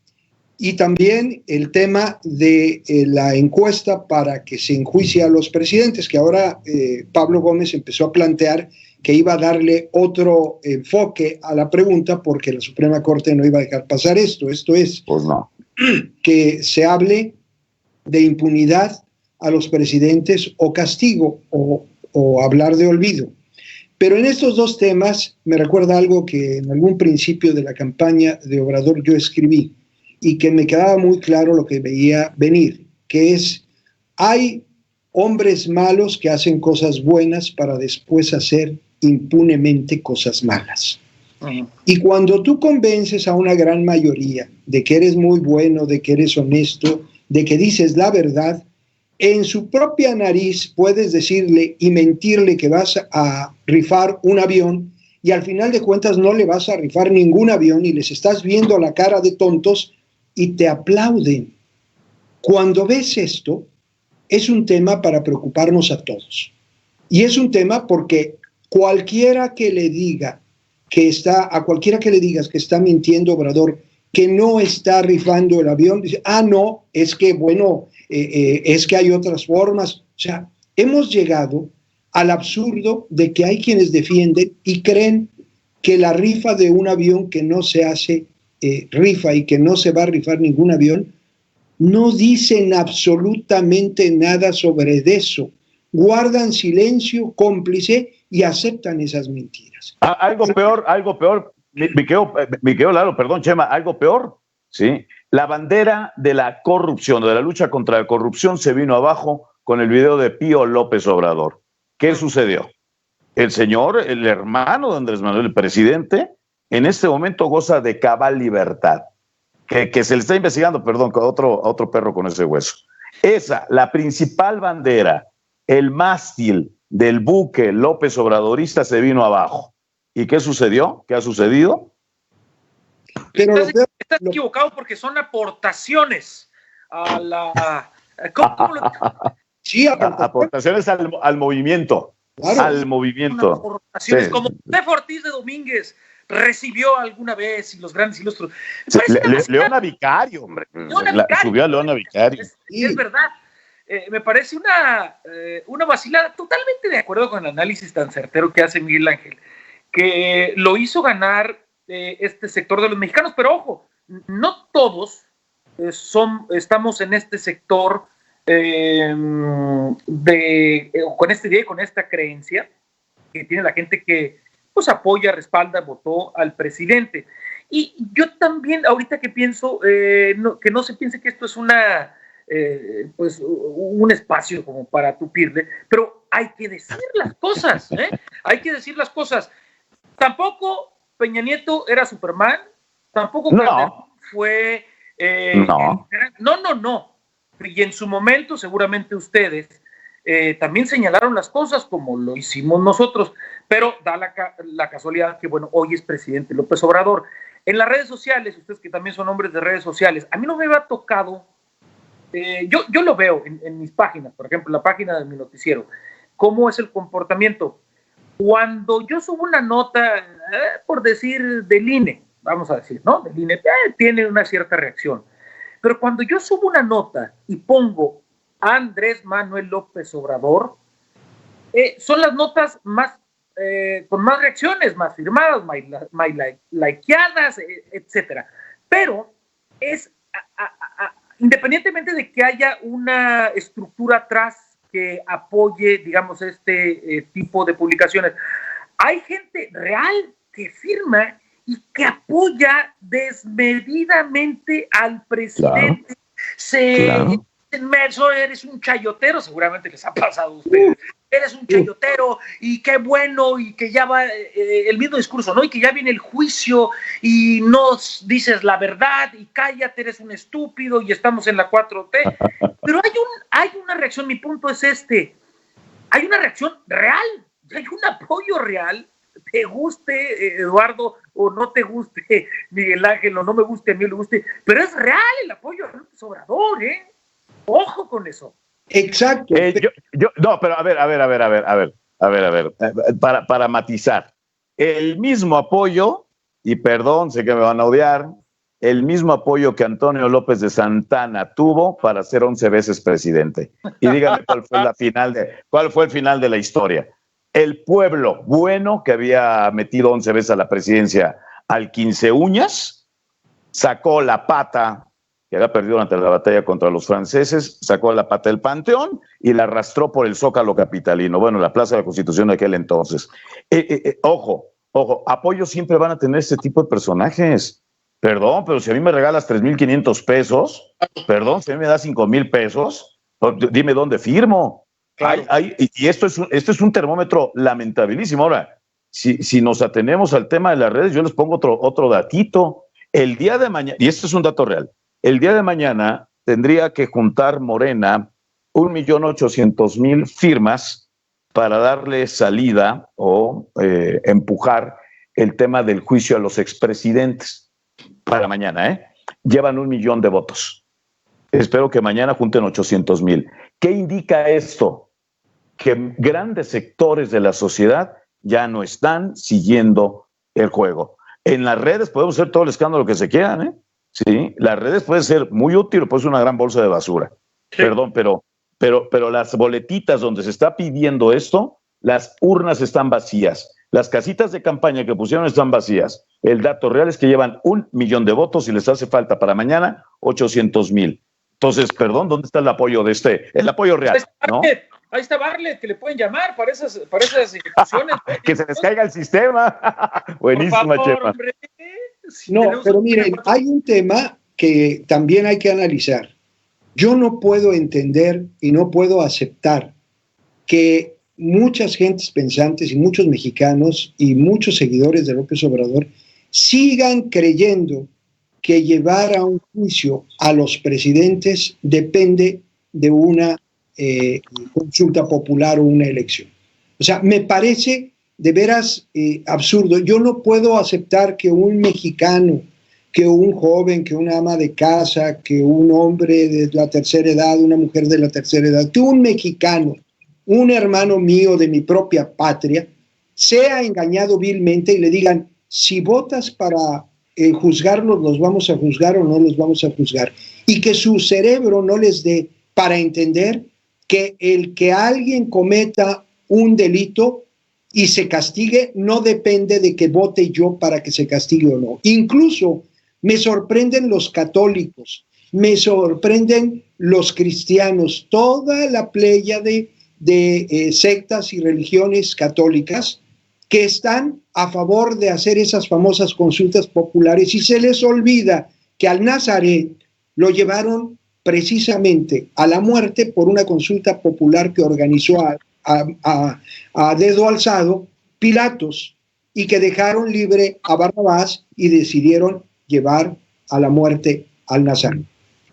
y también el tema de la encuesta para que se enjuicie a los presidentes, que ahora Pablo Gómez empezó a plantear que iba a darle otro enfoque a la pregunta porque la Suprema Corte no iba a dejar pasar esto. Esto es, pues no, que se hable de impunidad a los presidentes o castigo o hablar de olvido. Pero en estos 2 temas me recuerda algo que en algún principio de la campaña de Obrador yo escribí y que me quedaba muy claro lo que veía venir, que es, hay hombres malos que hacen cosas buenas para después hacer impunemente cosas malas. Uh-huh. Y cuando tú convences a una gran mayoría de que eres muy bueno, de que eres honesto, de que dices la verdad, en su propia nariz puedes decirle y mentirle que vas a rifar un avión y al final de cuentas no le vas a rifar ningún avión y les estás viendo la cara de tontos y te aplauden. Cuando ves esto, es un tema para preocuparnos a todos. Y es un tema porque cualquiera que le digas que está mintiendo Obrador, que no está rifando el avión, dice, no, es que bueno, es que hay otras formas. O sea, hemos llegado al absurdo de que hay quienes defienden y creen que la rifa de un avión que no se hace rifa y que no se va a rifar ningún avión, no dicen absolutamente nada sobre eso. Guardan silencio cómplice y aceptan esas mentiras. Algo peor, me quedo Lalo, perdón, Chema, algo peor, ¿sí? La bandera de la corrupción, de la lucha contra la corrupción, se vino abajo con el video de Pío López Obrador. ¿Qué sucedió? El señor, el hermano de Andrés Manuel, el presidente, en este momento goza de cabal libertad. Que se le está investigando, perdón, a otro perro con ese hueso. Esa, la principal bandera, el mástil del buque López Obradorista se vino abajo. ¿Y qué sucedió? ¿Qué ha sucedido? Pero estás equivocado porque son aportaciones a la... ¿Cómo lo sí, aportaciones al movimiento. Claro. Al movimiento. Aportaciones, sí. Como José Ortiz de Domínguez recibió alguna vez y los grandes ilustros. Sí, Leona Vicario, hombre. Subió a Leona Vicario. Es verdad. Me parece una vacilada. Totalmente de acuerdo con el análisis tan certero que hace Miguel Ángel, que lo hizo ganar este sector de los mexicanos, pero ojo, no todos estamos en este sector con esta idea y con esta creencia que tiene la gente que pues apoya, respalda, votó al presidente. Y yo también, ahorita que pienso, que no se piense que esto es pues un espacio como para tupirle, pero hay que decir las cosas, hay que decir las cosas. Tampoco Peña Nieto era Superman, tampoco Calderón fue... No. Y en su momento, seguramente ustedes también señalaron las cosas como lo hicimos nosotros, pero da la casualidad que, bueno, hoy es presidente López Obrador. En las redes sociales, ustedes que también son hombres de redes sociales, a mí no me había tocado, yo lo veo en mis páginas, por ejemplo, la página de mi noticiero, cómo es el comportamiento. Cuando yo subo una nota, por decir, del INE, vamos a decir, ¿no? Del INE, tiene una cierta reacción. Pero cuando yo subo una nota y pongo a Andrés Manuel López Obrador, son las notas más con más reacciones, más firmadas, más likeadas, etcétera. Pero es independientemente de que haya una estructura atrás que apoye, digamos, este tipo de publicaciones, hay gente real que firma y que apoya desmedidamente al presidente. Claro. Eso eres un chayotero, seguramente les ha pasado a ustedes. Eres un chayotero y qué bueno, y que ya va el mismo discurso, ¿no? Y que ya viene el juicio y no dices la verdad y cállate, eres un estúpido y estamos en la 4T. Pero hay una reacción, mi punto es hay una reacción real, hay un apoyo real. Te guste, Eduardo, o no te guste, Miguel Ángel, o no me guste a mí, le guste, pero es real el apoyo a López Obrador, ¿eh? Ojo con eso. Exacto. No, pero a ver, para matizar, el mismo apoyo, y perdón, sé que me van a odiar, el mismo apoyo que Antonio López de Santana tuvo para ser 11 veces presidente. Y díganme cuál fue el final de la historia. El pueblo bueno que había metido 11 veces a la presidencia al 15 uñas, sacó la pata, que había perdido durante la batalla contra los franceses, sacó la pata del Panteón y la arrastró por el Zócalo capitalino, bueno, la Plaza de la Constitución de aquel entonces. Ojo, apoyo siempre van a tener este tipo de personajes. Perdón, pero si a mí me regalas 3,500 pesos, perdón, si a mí me das 5,000 pesos, dime dónde firmo. Claro. Y esto es un termómetro lamentabilísimo. Ahora, si nos atenemos al tema de las redes, yo les pongo otro datito. El día de mañana, y esto es un dato real, el día de mañana tendría que juntar Morena 1,800,000 firmas para darle salida o empujar el tema del juicio a los expresidentes. Para mañana, llevan 1,000,000 de votos. Espero que mañana junten 800,000. ¿Qué indica esto? Que grandes sectores de la sociedad ya no están siguiendo el juego. En las redes podemos hacer todo el escándalo que se quieran, Sí, las redes pueden ser muy útil o puede ser una gran bolsa de basura. Sí. Perdón, pero las boletitas donde se está pidiendo esto, las urnas están vacías. Las casitas de campaña que pusieron están vacías. El dato real es que llevan 1,000,000 de votos y les hace falta para mañana 800,000. Entonces, perdón, ¿dónde está el apoyo de el apoyo real? ¿No? Ahí está Bartlett, que le pueden llamar para esas instituciones. Que se les caiga el sistema. Buenísima, Chepa. No, pero miren, hay un tema que también hay que analizar. Yo no puedo entender y no puedo aceptar que muchas gentes pensantes y muchos mexicanos y muchos seguidores de López Obrador sigan creyendo que llevar a un juicio a los presidentes depende de una consulta popular o una elección. O sea, me parece de veras absurdo. Yo no puedo aceptar que un mexicano, que un joven, que una ama de casa, que un hombre de la tercera edad, una mujer de la tercera edad, que un mexicano, un hermano mío de mi propia patria, sea engañado vilmente y le digan, si votas para juzgarlos, los vamos a juzgar o no los vamos a juzgar. Y que su cerebro no les dé para entender que el que alguien cometa un delito y se castigue no depende de que vote yo para que se castigue o no. Incluso me sorprenden los católicos, me sorprenden los cristianos, toda la pléyade de sectas y religiones católicas que están a favor de hacer esas famosas consultas populares y se les olvida que al Nazaret lo llevaron precisamente a la muerte por una consulta popular que organizó a dedo alzado Pilatos y que dejaron libre a Barrabás y decidieron llevar a la muerte al Nazareno.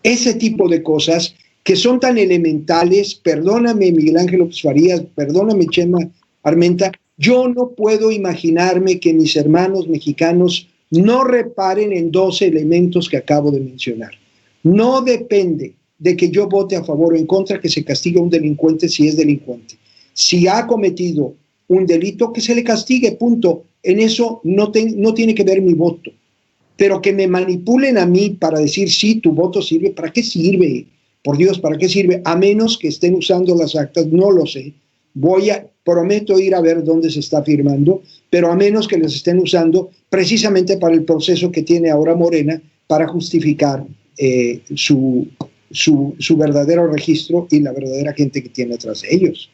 Ese tipo de cosas que son tan elementales, perdóname Miguel Ángel López Farías, perdóname Chema Armenta, yo no puedo imaginarme que mis hermanos mexicanos no reparen en 12 elementos que acabo de mencionar. No depende de que yo vote a favor o en contra que se castigue a un delincuente si es delincuente. Si ha cometido un delito, que se le castigue, punto. En eso no tiene que ver mi voto. Pero que me manipulen a mí para decir, sí, tu voto sirve, ¿para qué sirve? Por Dios, ¿para qué sirve? A menos que estén usando las actas, no lo sé. Prometo ir a ver dónde se está firmando, pero a menos que las estén usando precisamente para el proceso que tiene ahora Morena para justificar su verdadero registro y la verdadera gente que tiene atrás de ellos,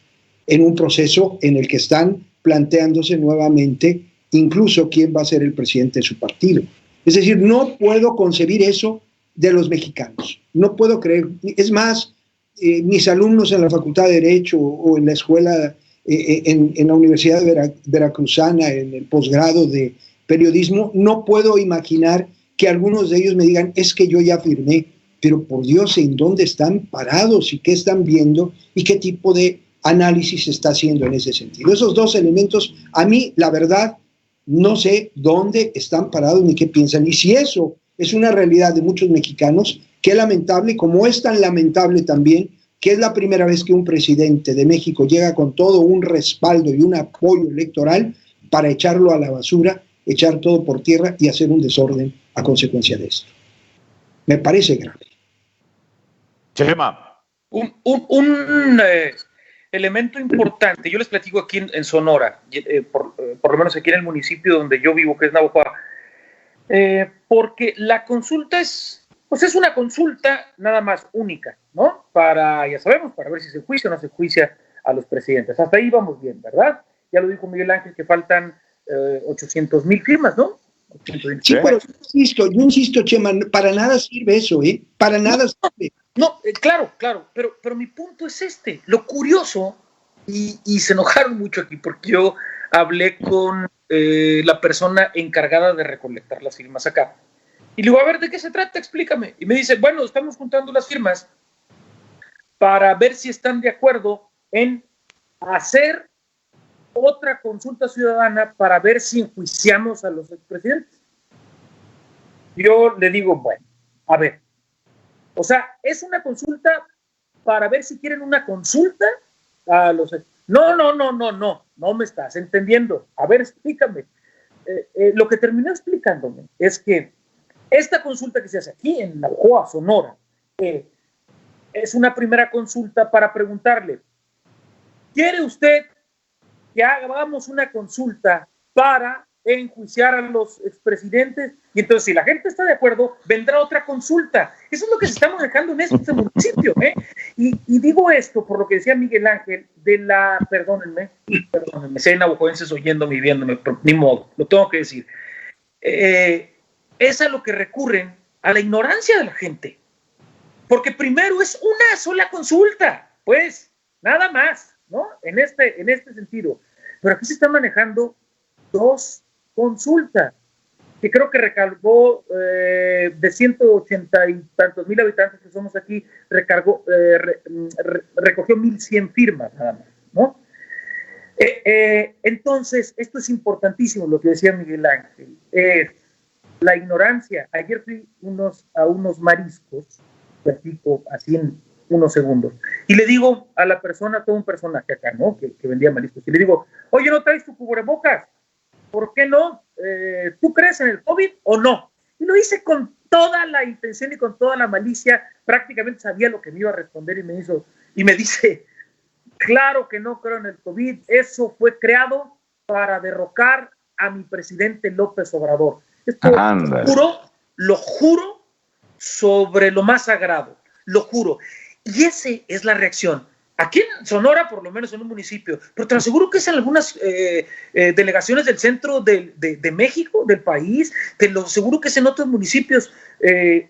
en un proceso en el que están planteándose nuevamente incluso quién va a ser el presidente de su partido. Es decir, no puedo concebir eso de los mexicanos, no puedo creer. Es más, mis alumnos en la Facultad de Derecho o en la escuela, en la Universidad Veracruzana, en el posgrado de periodismo, no puedo imaginar que algunos de ellos me digan, es que yo ya firmé, pero por Dios, ¿en dónde están parados y qué están viendo y qué tipo de análisis se está haciendo en ese sentido? Esos dos elementos, a mí, la verdad, no sé dónde están parados ni qué piensan. Y si eso es una realidad de muchos mexicanos, qué lamentable, como es tan lamentable también que es la primera vez que un presidente de México llega con todo un respaldo y un apoyo electoral para echarlo a la basura, echar todo por tierra y hacer un desorden a consecuencia de esto. Me parece grave. Chema. Un elemento importante, yo les platico aquí en Sonora, por lo menos aquí en el municipio donde yo vivo, que es Navojoa, porque la consulta es una consulta nada más única, ¿no? Ya sabemos, para ver si se enjuicia o no se enjuicia a los presidentes. Hasta ahí vamos bien, ¿verdad? Ya lo dijo Miguel Ángel, que faltan 800,000 firmas, ¿no? Sí, pero yo insisto, Chema, para nada sirve eso, ¿eh? Para nada sirve. No, claro, pero mi punto es este. Lo curioso, y se enojaron mucho aquí, porque yo hablé con la persona encargada de recolectar las firmas acá. Y le digo, a ver, ¿de qué se trata? Explícame. Y me dice, bueno, estamos juntando las firmas para ver si están de acuerdo en hacer otra consulta ciudadana para ver si enjuiciamos a los expresidentes. Yo le digo, bueno, a ver, o sea, es una consulta para ver si quieren una consulta a los... No me estás entendiendo. A ver, explícame. Lo que terminó explicándome es que esta consulta que se hace aquí en Navojoa, Sonora, es una primera consulta para preguntarle, ¿quiere usted que hagamos una consulta para enjuiciar a los expresidentes? Y entonces, si la gente está de acuerdo, vendrá otra consulta. Eso es lo que se está manejando en este municipio, ¿eh? Y digo esto por lo que decía Miguel Ángel, perdónenme, sé navajoenses oyéndome y viéndome, pero ni modo, lo tengo que decir. Es a lo que recurren a la ignorancia de la gente. Porque primero es una sola consulta, pues, nada más, ¿no? En este sentido. Pero aquí se están manejando 2 consultas, que creo que recargó de 180 y tantos mil habitantes que somos aquí, recogió 1,100 firmas nada más, ¿no? Entonces, esto es importantísimo, lo que decía Miguel Ángel, es la ignorancia. Ayer fui a unos mariscos, platico así en unos segundos, y le digo a la persona, todo un personaje acá, ¿no? Que vendía mariscos, y le digo, oye, ¿no traes tu cubrebocas? ¿Por qué no? ¿Tú crees en el COVID o no? Y lo hice con toda la intención y con toda la malicia, prácticamente sabía lo que me iba a responder y me dice, claro que no creo en el COVID, eso fue creado para derrocar a mi presidente López Obrador. Esto lo juro sobre lo más sagrado, lo juro. Y esa es la reacción. Aquí en Sonora, por lo menos en un municipio, pero te aseguro que es en algunas delegaciones del centro de México, del país, te lo aseguro que es en otros municipios que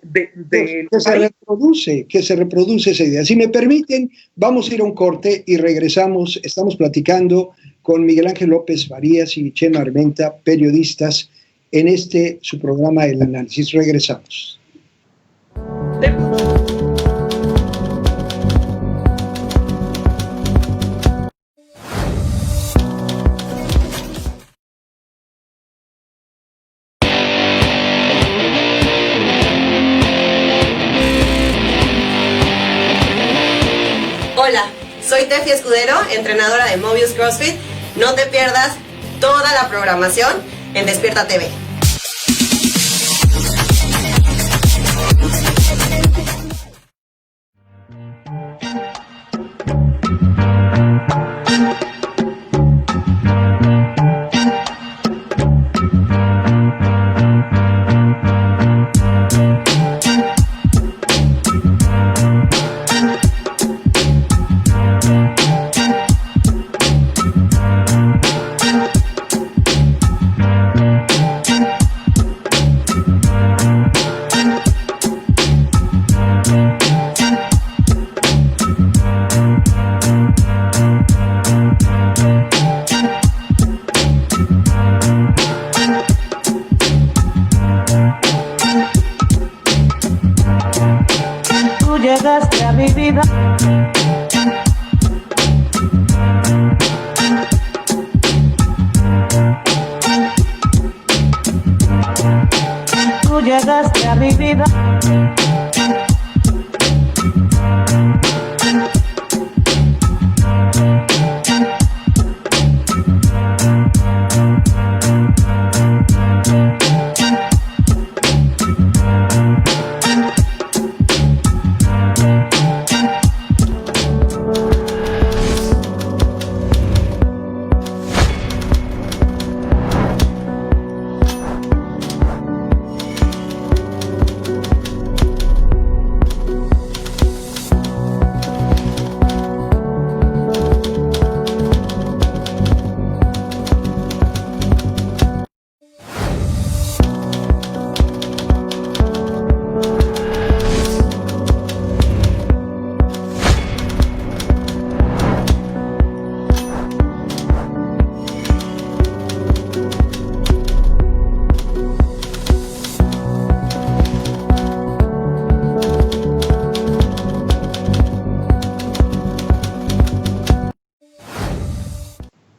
se reproduce esa idea. Si me permiten, vamos a ir a un corte y regresamos. Estamos platicando con Miguel Ángel López Farías y Chema Armenta, periodistas, en su programa El Análisis. Regresamos. Hola, soy Tefi Escudero, entrenadora de Mobius CrossFit. No te pierdas toda la programación en Despierta TV. Llegaste a mi vida. Tú llegaste a mi vida.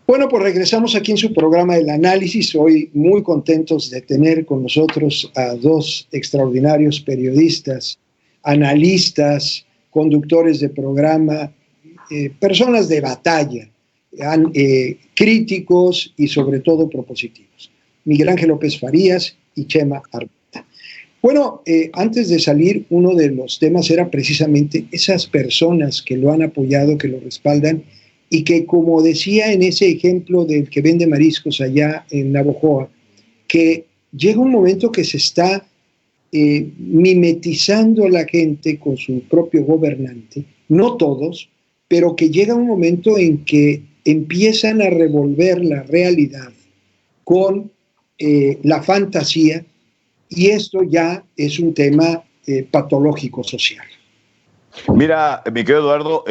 Bueno, pues regresamos aquí en su programa El Análisis. Hoy muy contentos de tener con nosotros a 2 extraordinarios periodistas, analistas, conductores de programa, personas de batalla, críticos y sobre todo propositivos. Miguel Ángel López Farías y Chema Armenta. Bueno, antes de salir, uno de los temas era precisamente esas personas que lo han apoyado, que lo respaldan, y que, como decía en ese ejemplo del que vende mariscos allá en Navojoa, que llega un momento que se está mimetizando la gente con su propio gobernante, no todos, pero que llega un momento en que empiezan a revolver la realidad con la fantasía y esto ya es un tema patológico social. Mira, mi querido Eduardo,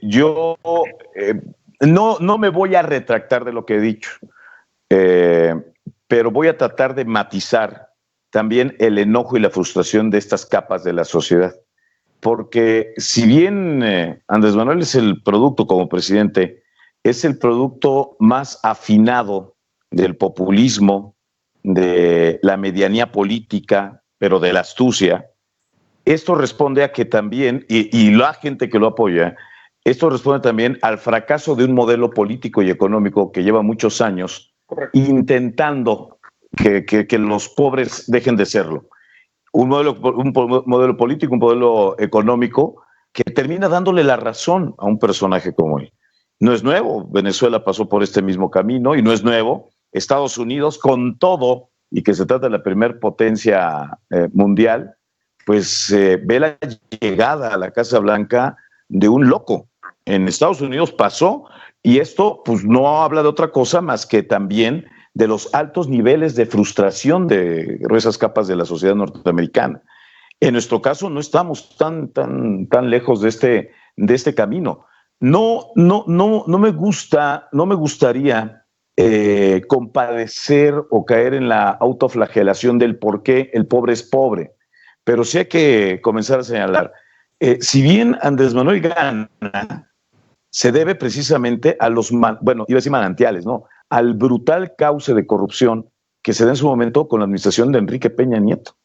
yo no me voy a retractar de lo que he dicho, pero voy a tratar de matizar también el enojo y la frustración de estas capas de la sociedad. Porque si bien Andrés Manuel es el producto como presidente, es el producto más afinado del populismo, de la medianía política, pero de la astucia, esto responde a que también, y la gente que lo apoya, esto responde también al fracaso de un modelo político y económico que lleva muchos años intentando que los pobres dejen de serlo. Un modelo político, un modelo económico que termina dándole la razón a un personaje como él. No es nuevo, Venezuela pasó por este mismo camino y no es nuevo. Estados Unidos, con todo, y que se trata de la primer potencia mundial, pues ve la llegada a la Casa Blanca de un loco. En Estados Unidos pasó, y esto pues no habla de otra cosa más que también de los altos niveles de frustración de gruesas capas de la sociedad norteamericana. En nuestro caso no estamos tan lejos de este camino. No me gustaría compadecer o caer en la autoflagelación del por qué el pobre es pobre, pero sí hay que comenzar a señalar, si bien Andrés Manuel gana, se debe precisamente a los, iba a decir manantiales, ¿no?, al brutal cauce de corrupción que se da en su momento con la administración de Enrique Peña Nieto.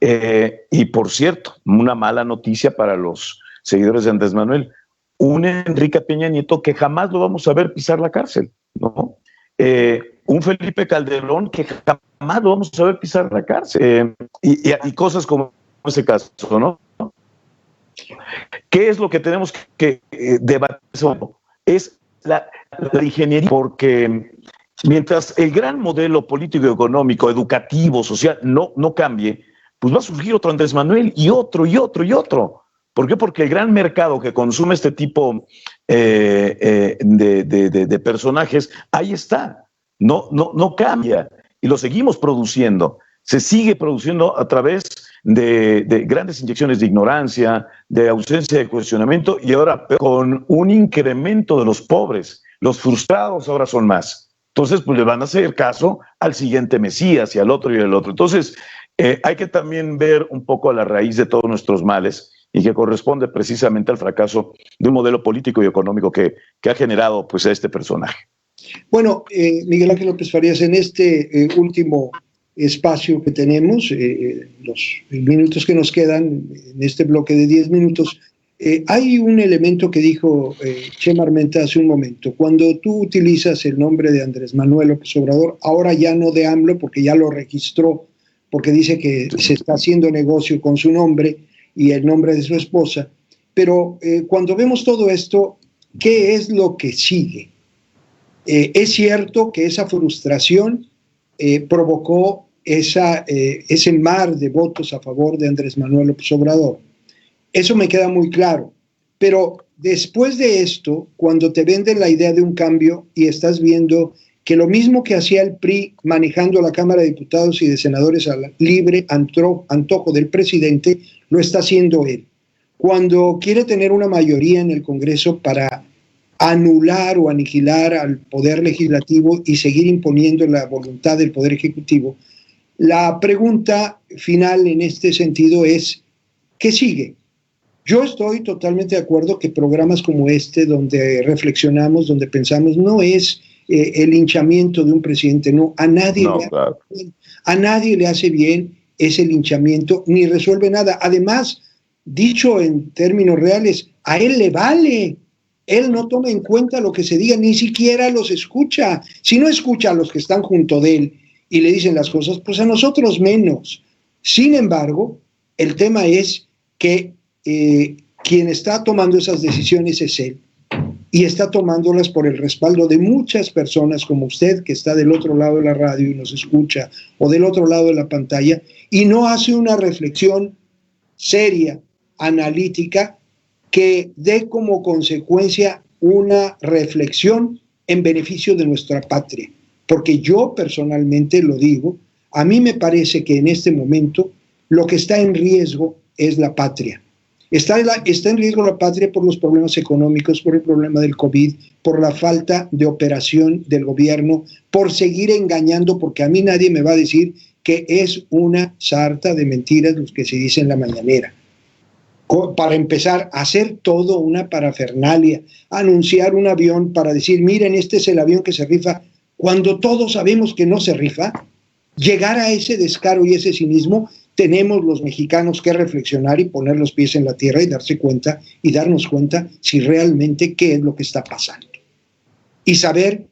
Y por cierto, una mala noticia para los seguidores de Andrés Manuel, un Enrique Peña Nieto que jamás lo vamos a ver pisar la cárcel, ¿no? Un Felipe Calderón que jamás lo vamos a ver pisar la cárcel, y cosas como ese caso, ¿no? ¿Qué es lo que tenemos que debatir? Es la ingeniería, porque mientras el gran modelo político, económico, educativo, social no cambie, pues va a surgir otro Andrés Manuel y otro y otro y otro. ¿Por qué? Porque el gran mercado que consume este tipo de personajes, ahí está, no cambia, y lo seguimos produciendo. Se sigue produciendo a través de grandes inyecciones de ignorancia, de ausencia de cuestionamiento, y ahora con un incremento de los pobres. Los frustrados ahora son más. Entonces, pues le van a hacer caso al siguiente Mesías y al otro y al otro. Entonces, hay que también ver un poco a la raíz de todos nuestros males, y que corresponde precisamente al fracaso de un modelo político y económico que ha generado pues a este personaje. Bueno, Miguel Ángel López Farías, en este último espacio que tenemos, los minutos que nos quedan en este bloque de 10 minutos, hay un elemento que dijo Chema Armenta hace un momento. Cuando tú utilizas el nombre de Andrés Manuel López Obrador, ahora ya no de AMLO, porque ya lo registró, porque dice que se está haciendo negocio con su nombre y el nombre de su esposa, pero cuando vemos todo esto, ¿qué es lo que sigue? Es cierto que esa frustración provocó ese mar de votos a favor de Andrés Manuel López Obrador. Eso me queda muy claro, pero después de esto, cuando te venden la idea de un cambio y estás viendo que lo mismo que hacía el PRI manejando la Cámara de Diputados y de Senadores al libre antojo del presidente, lo está haciendo él. Cuando quiere tener una mayoría en el Congreso para anular o aniquilar al Poder Legislativo y seguir imponiendo la voluntad del Poder Ejecutivo, la pregunta final en este sentido es, ¿qué sigue? Yo estoy totalmente de acuerdo que programas como este, donde reflexionamos, donde pensamos, no es el linchamiento de un presidente, no, a nadie le hace bien ese linchamiento, ni resuelve nada. Además, dicho en términos reales, a él le vale. Él no toma en cuenta lo que se diga, ni siquiera los escucha. Si no escucha a los que están junto de él y le dicen las cosas, pues a nosotros menos. Sin embargo, el tema es que quien está tomando esas decisiones es él, y está tomándolas por el respaldo de muchas personas como usted, que está del otro lado de la radio y nos escucha, o del otro lado de la pantalla, y no hace una reflexión seria, analítica, que dé como consecuencia una reflexión en beneficio de nuestra patria. Porque yo personalmente lo digo, A mí me parece que en este momento lo que está en riesgo es la patria. Está en riesgo la patria por los problemas económicos, por el problema del COVID, por la falta de operación del gobierno, por seguir engañando, porque a mí nadie me va a decir que es una sarta de mentiras los que se dicen en la mañanera. Para empezar, hacer todo una parafernalia, anunciar un avión para decir, miren, este es el avión que se rifa, cuando todos sabemos que no se rifa. Llegar a ese descaro y ese cinismo, tenemos los mexicanos que reflexionar y poner los pies en la tierra y darse cuenta y darnos cuenta si realmente qué es lo que está pasando. Y saber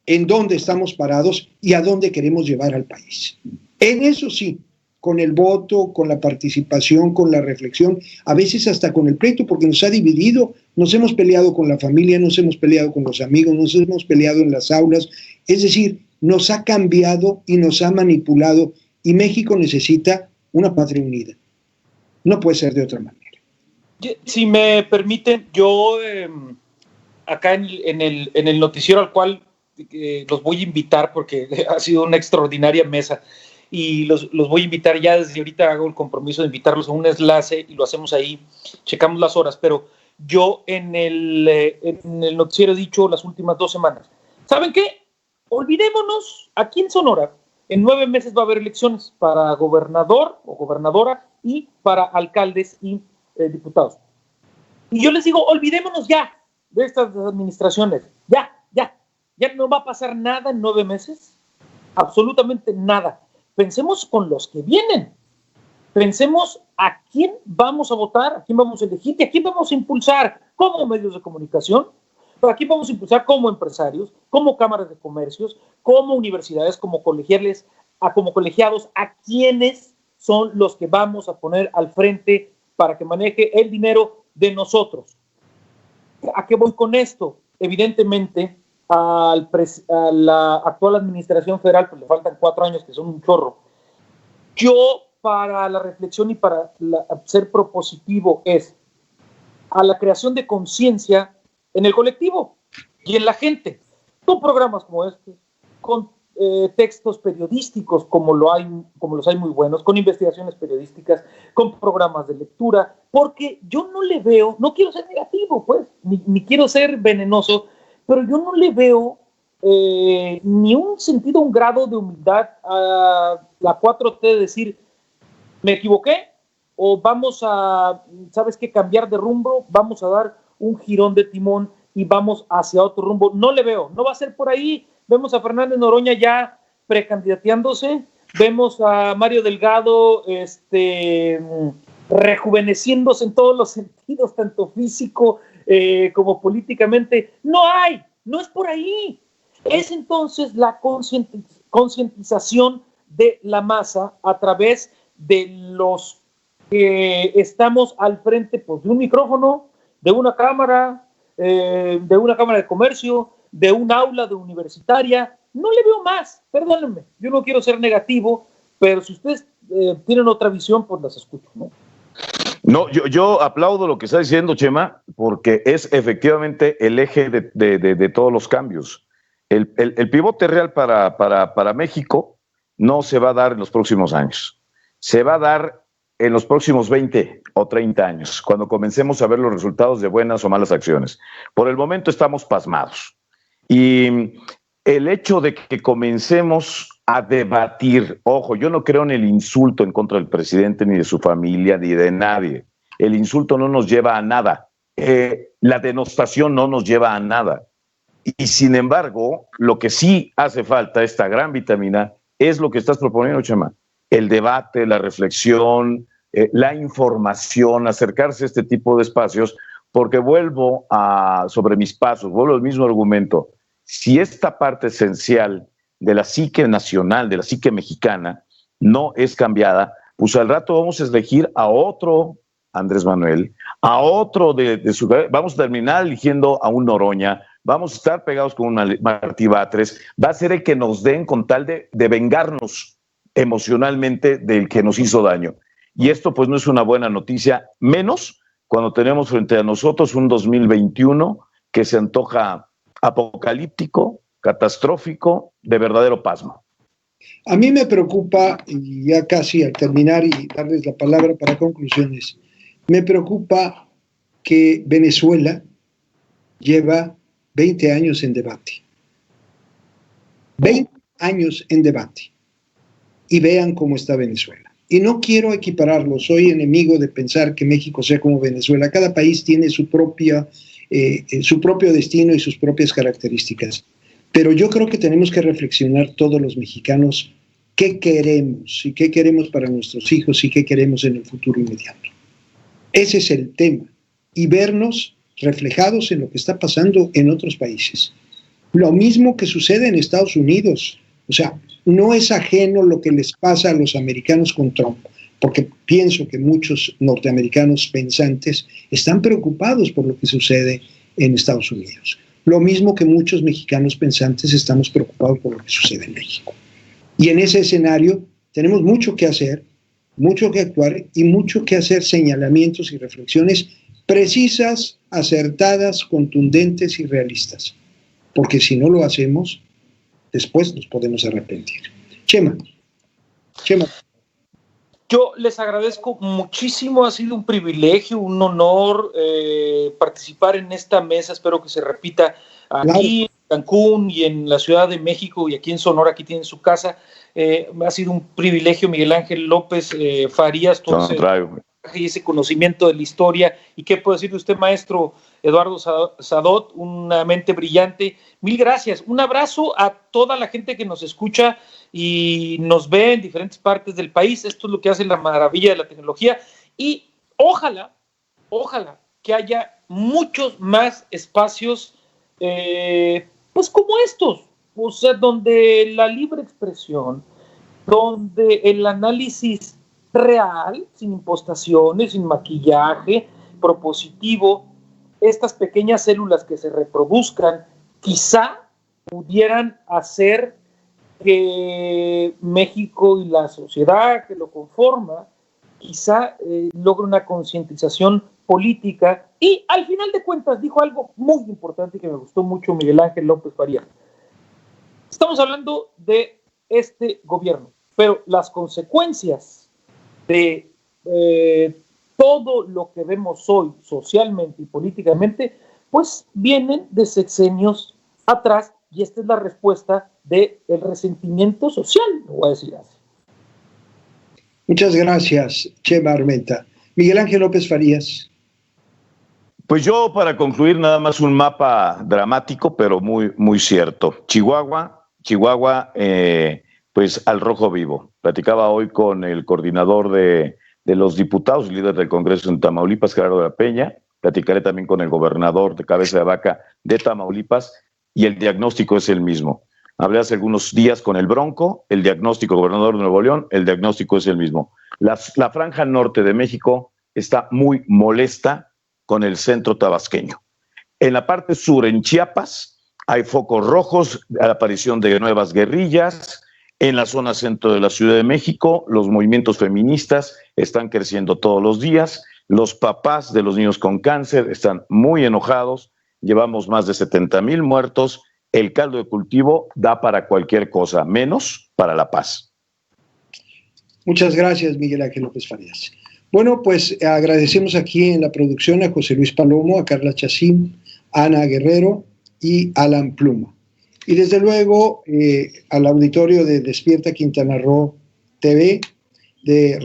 en dónde estamos parados y a dónde queremos llevar al país. En eso sí, con el voto, con la participación, con la reflexión, a veces hasta con el pleito, porque nos ha dividido, nos hemos peleado con la familia, nos hemos peleado con los amigos, nos hemos peleado en las aulas, es decir, nos ha cambiado y nos ha manipulado, y México necesita una patria unida. No puede ser de otra manera. Si me permiten, yo acá en el noticiero al cual los voy a invitar, porque ha sido una extraordinaria mesa, y los voy a invitar ya desde ahorita, hago el compromiso de invitarlos a un enlace y lo hacemos ahí, checamos las horas, pero yo en el noticiero he dicho las últimas 2 semanas, ¿saben qué? Olvidémonos, aquí en Sonora, en 9 meses va a haber elecciones para gobernador o gobernadora y para alcaldes y diputados. Y yo les digo, olvidémonos ya de estas administraciones, ya no va a pasar nada en 9 meses, absolutamente nada. Pensemos con los que vienen, pensemos a quién vamos a votar, a quién vamos a elegir y a quién vamos a impulsar como medios de comunicación, pero aquí vamos a impulsar como empresarios, como cámaras de comercios, como universidades, como colegiados, a quienes son los que vamos a poner al frente para que maneje el dinero de nosotros. ¿A qué voy con esto? Evidentemente, a la actual administración federal, pues le faltan 4 años, que son un chorro. Yo, para la reflexión y para ser propositivo, es a la creación de conciencia en el colectivo y en la gente, con programas como este, con textos periodísticos como los hay muy buenos, con investigaciones periodísticas, con programas de lectura, porque yo no le veo, no quiero ser negativo, pues, ni quiero ser venenoso, pero yo no le veo ni un grado de humildad a la 4T de decir, me equivoqué, o vamos a, ¿sabes qué?, cambiar de rumbo, vamos a dar un girón de timón y vamos hacia otro rumbo. No le veo, no va a ser por ahí. Vemos a Fernández Noroña ya precandidateándose, vemos a Mario Delgado rejuveneciéndose en todos los sentidos, tanto físico como políticamente. No es por ahí. Es entonces la concientización de la masa a través de los que estamos al frente, pues, de un micrófono, de una cámara de comercio, de un aula de universitaria. No le veo más, perdónenme, yo no quiero ser negativo, pero si ustedes tienen otra visión, pues las escucho, ¿no? No, yo aplaudo lo que está diciendo Chema, porque es efectivamente el eje de todos los cambios. El pivote real para México no se va a dar en los próximos años, se va a dar en los próximos 20 o 30 años, cuando comencemos a ver los resultados de buenas o malas acciones. Por el momento estamos pasmados. Y el hecho de que comencemos a debatir, ojo, yo no creo en el insulto en contra del presidente, ni de su familia, ni de nadie. El insulto no nos lleva a nada. La denostación no nos lleva a nada. Y sin embargo, lo que sí hace falta, esta gran vitamina, es lo que estás proponiendo, Chema. El debate, la reflexión, la información, acercarse a este tipo de espacios, porque vuelvo sobre mis pasos, vuelvo al mismo argumento. Si esta parte esencial de la psique nacional, de la psique mexicana, no es cambiada, pues al rato vamos a elegir a otro Andrés Manuel, a otro vamos a terminar eligiendo a un Noroña, vamos a estar pegados con un Martí Batres, va a ser el que nos den con tal de vengarnos emocionalmente del que nos hizo daño. Y esto pues no es una buena noticia, menos cuando tenemos frente a nosotros un 2021 que se antoja apocalíptico, catastrófico, de verdadero pasmo. A mí me preocupa, y ya casi al terminar y darles la palabra para conclusiones, me preocupa que Venezuela lleva 20 años en debate. 20 años en debate. Y vean cómo está Venezuela. Y no quiero equipararlo, soy enemigo de pensar que México sea como Venezuela. Cada país tiene su propio destino y sus propias características. Pero yo creo que tenemos que reflexionar todos los mexicanos qué queremos y qué queremos para nuestros hijos y qué queremos en el futuro inmediato. Ese es el tema. Y vernos reflejados en lo que está pasando en otros países. Lo mismo que sucede en Estados Unidos. O sea, no es ajeno lo que les pasa a los americanos con Trump, porque pienso que muchos norteamericanos pensantes están preocupados por lo que sucede en Estados Unidos. Lo mismo que muchos mexicanos pensantes estamos preocupados por lo que sucede en México. Y en ese escenario tenemos mucho que hacer, mucho que actuar y mucho que hacer señalamientos y reflexiones precisas, acertadas, contundentes y realistas. Porque si no lo hacemos, después nos podemos arrepentir. Chema. Yo les agradezco muchísimo, ha sido un privilegio, un honor participar en esta mesa, espero que se repita aquí en Cancún y en la Ciudad de México y aquí en Sonora, aquí tienen su casa. Ha sido un privilegio, Miguel Ángel López Farías, y ese conocimiento de la historia. ¿Y qué puedo decir de usted, maestro Eduardo Sadot? Una mente brillante. Mil gracias. Un abrazo a toda la gente que nos escucha y nos ve en diferentes partes del país. Esto es lo que hace la maravilla de la tecnología. Y ojalá que haya muchos más espacios pues como estos, o sea, donde la libre expresión, donde el análisis real, sin impostaciones, sin maquillaje, propositivo, estas pequeñas células que se reproduzcan, quizá pudieran hacer que México y la sociedad que lo conforma, quizá logre una concientización política. Y al final de cuentas dijo algo muy importante que me gustó mucho Miguel Ángel López Farías. Estamos hablando de este gobierno, pero las consecuencias de todo lo que vemos hoy socialmente y políticamente, pues vienen de sexenios atrás, y esta es la respuesta del resentimiento social, lo voy a decir así. Muchas gracias, Chema Armenta. Miguel Ángel López Farías. Pues yo, para concluir, nada más un mapa dramático, pero muy, muy cierto. Chihuahua, pues al rojo vivo. Platicaba hoy con el coordinador de los diputados, líder del Congreso en Tamaulipas, Gerardo de la Peña. Platicaré también con el gobernador de Cabeza de Vaca de Tamaulipas, y el diagnóstico es el mismo. Hablé hace algunos días con el Bronco, el diagnóstico, gobernador de Nuevo León, el diagnóstico es el mismo. La franja norte de México está muy molesta con el centro tabasqueño. En la parte sur, en Chiapas, hay focos rojos, la aparición de nuevas guerrillas. En la zona centro de la Ciudad de México, los movimientos feministas están creciendo todos los días. Los papás de los niños con cáncer están muy enojados. Llevamos más de 70,000 muertos. El caldo de cultivo da para cualquier cosa, menos para la paz. Muchas gracias, Miguel Ángel López Farías. Bueno, pues agradecemos aquí en la producción a José Luis Palomo, a Carla Chacín, a Ana Guerrero y Alan Pluma. Y desde luego al auditorio de Despierta Quintana Roo TV, de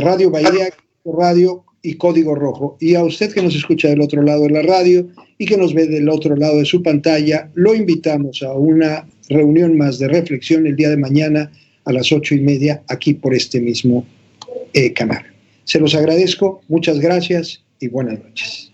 Radio Bahía, Radio y Código Rojo. Y a usted que nos escucha del otro lado de la radio y que nos ve del otro lado de su pantalla, lo invitamos a una reunión más de reflexión el día de mañana a las 8:30 aquí por este mismo canal. Se los agradezco, muchas gracias y buenas noches.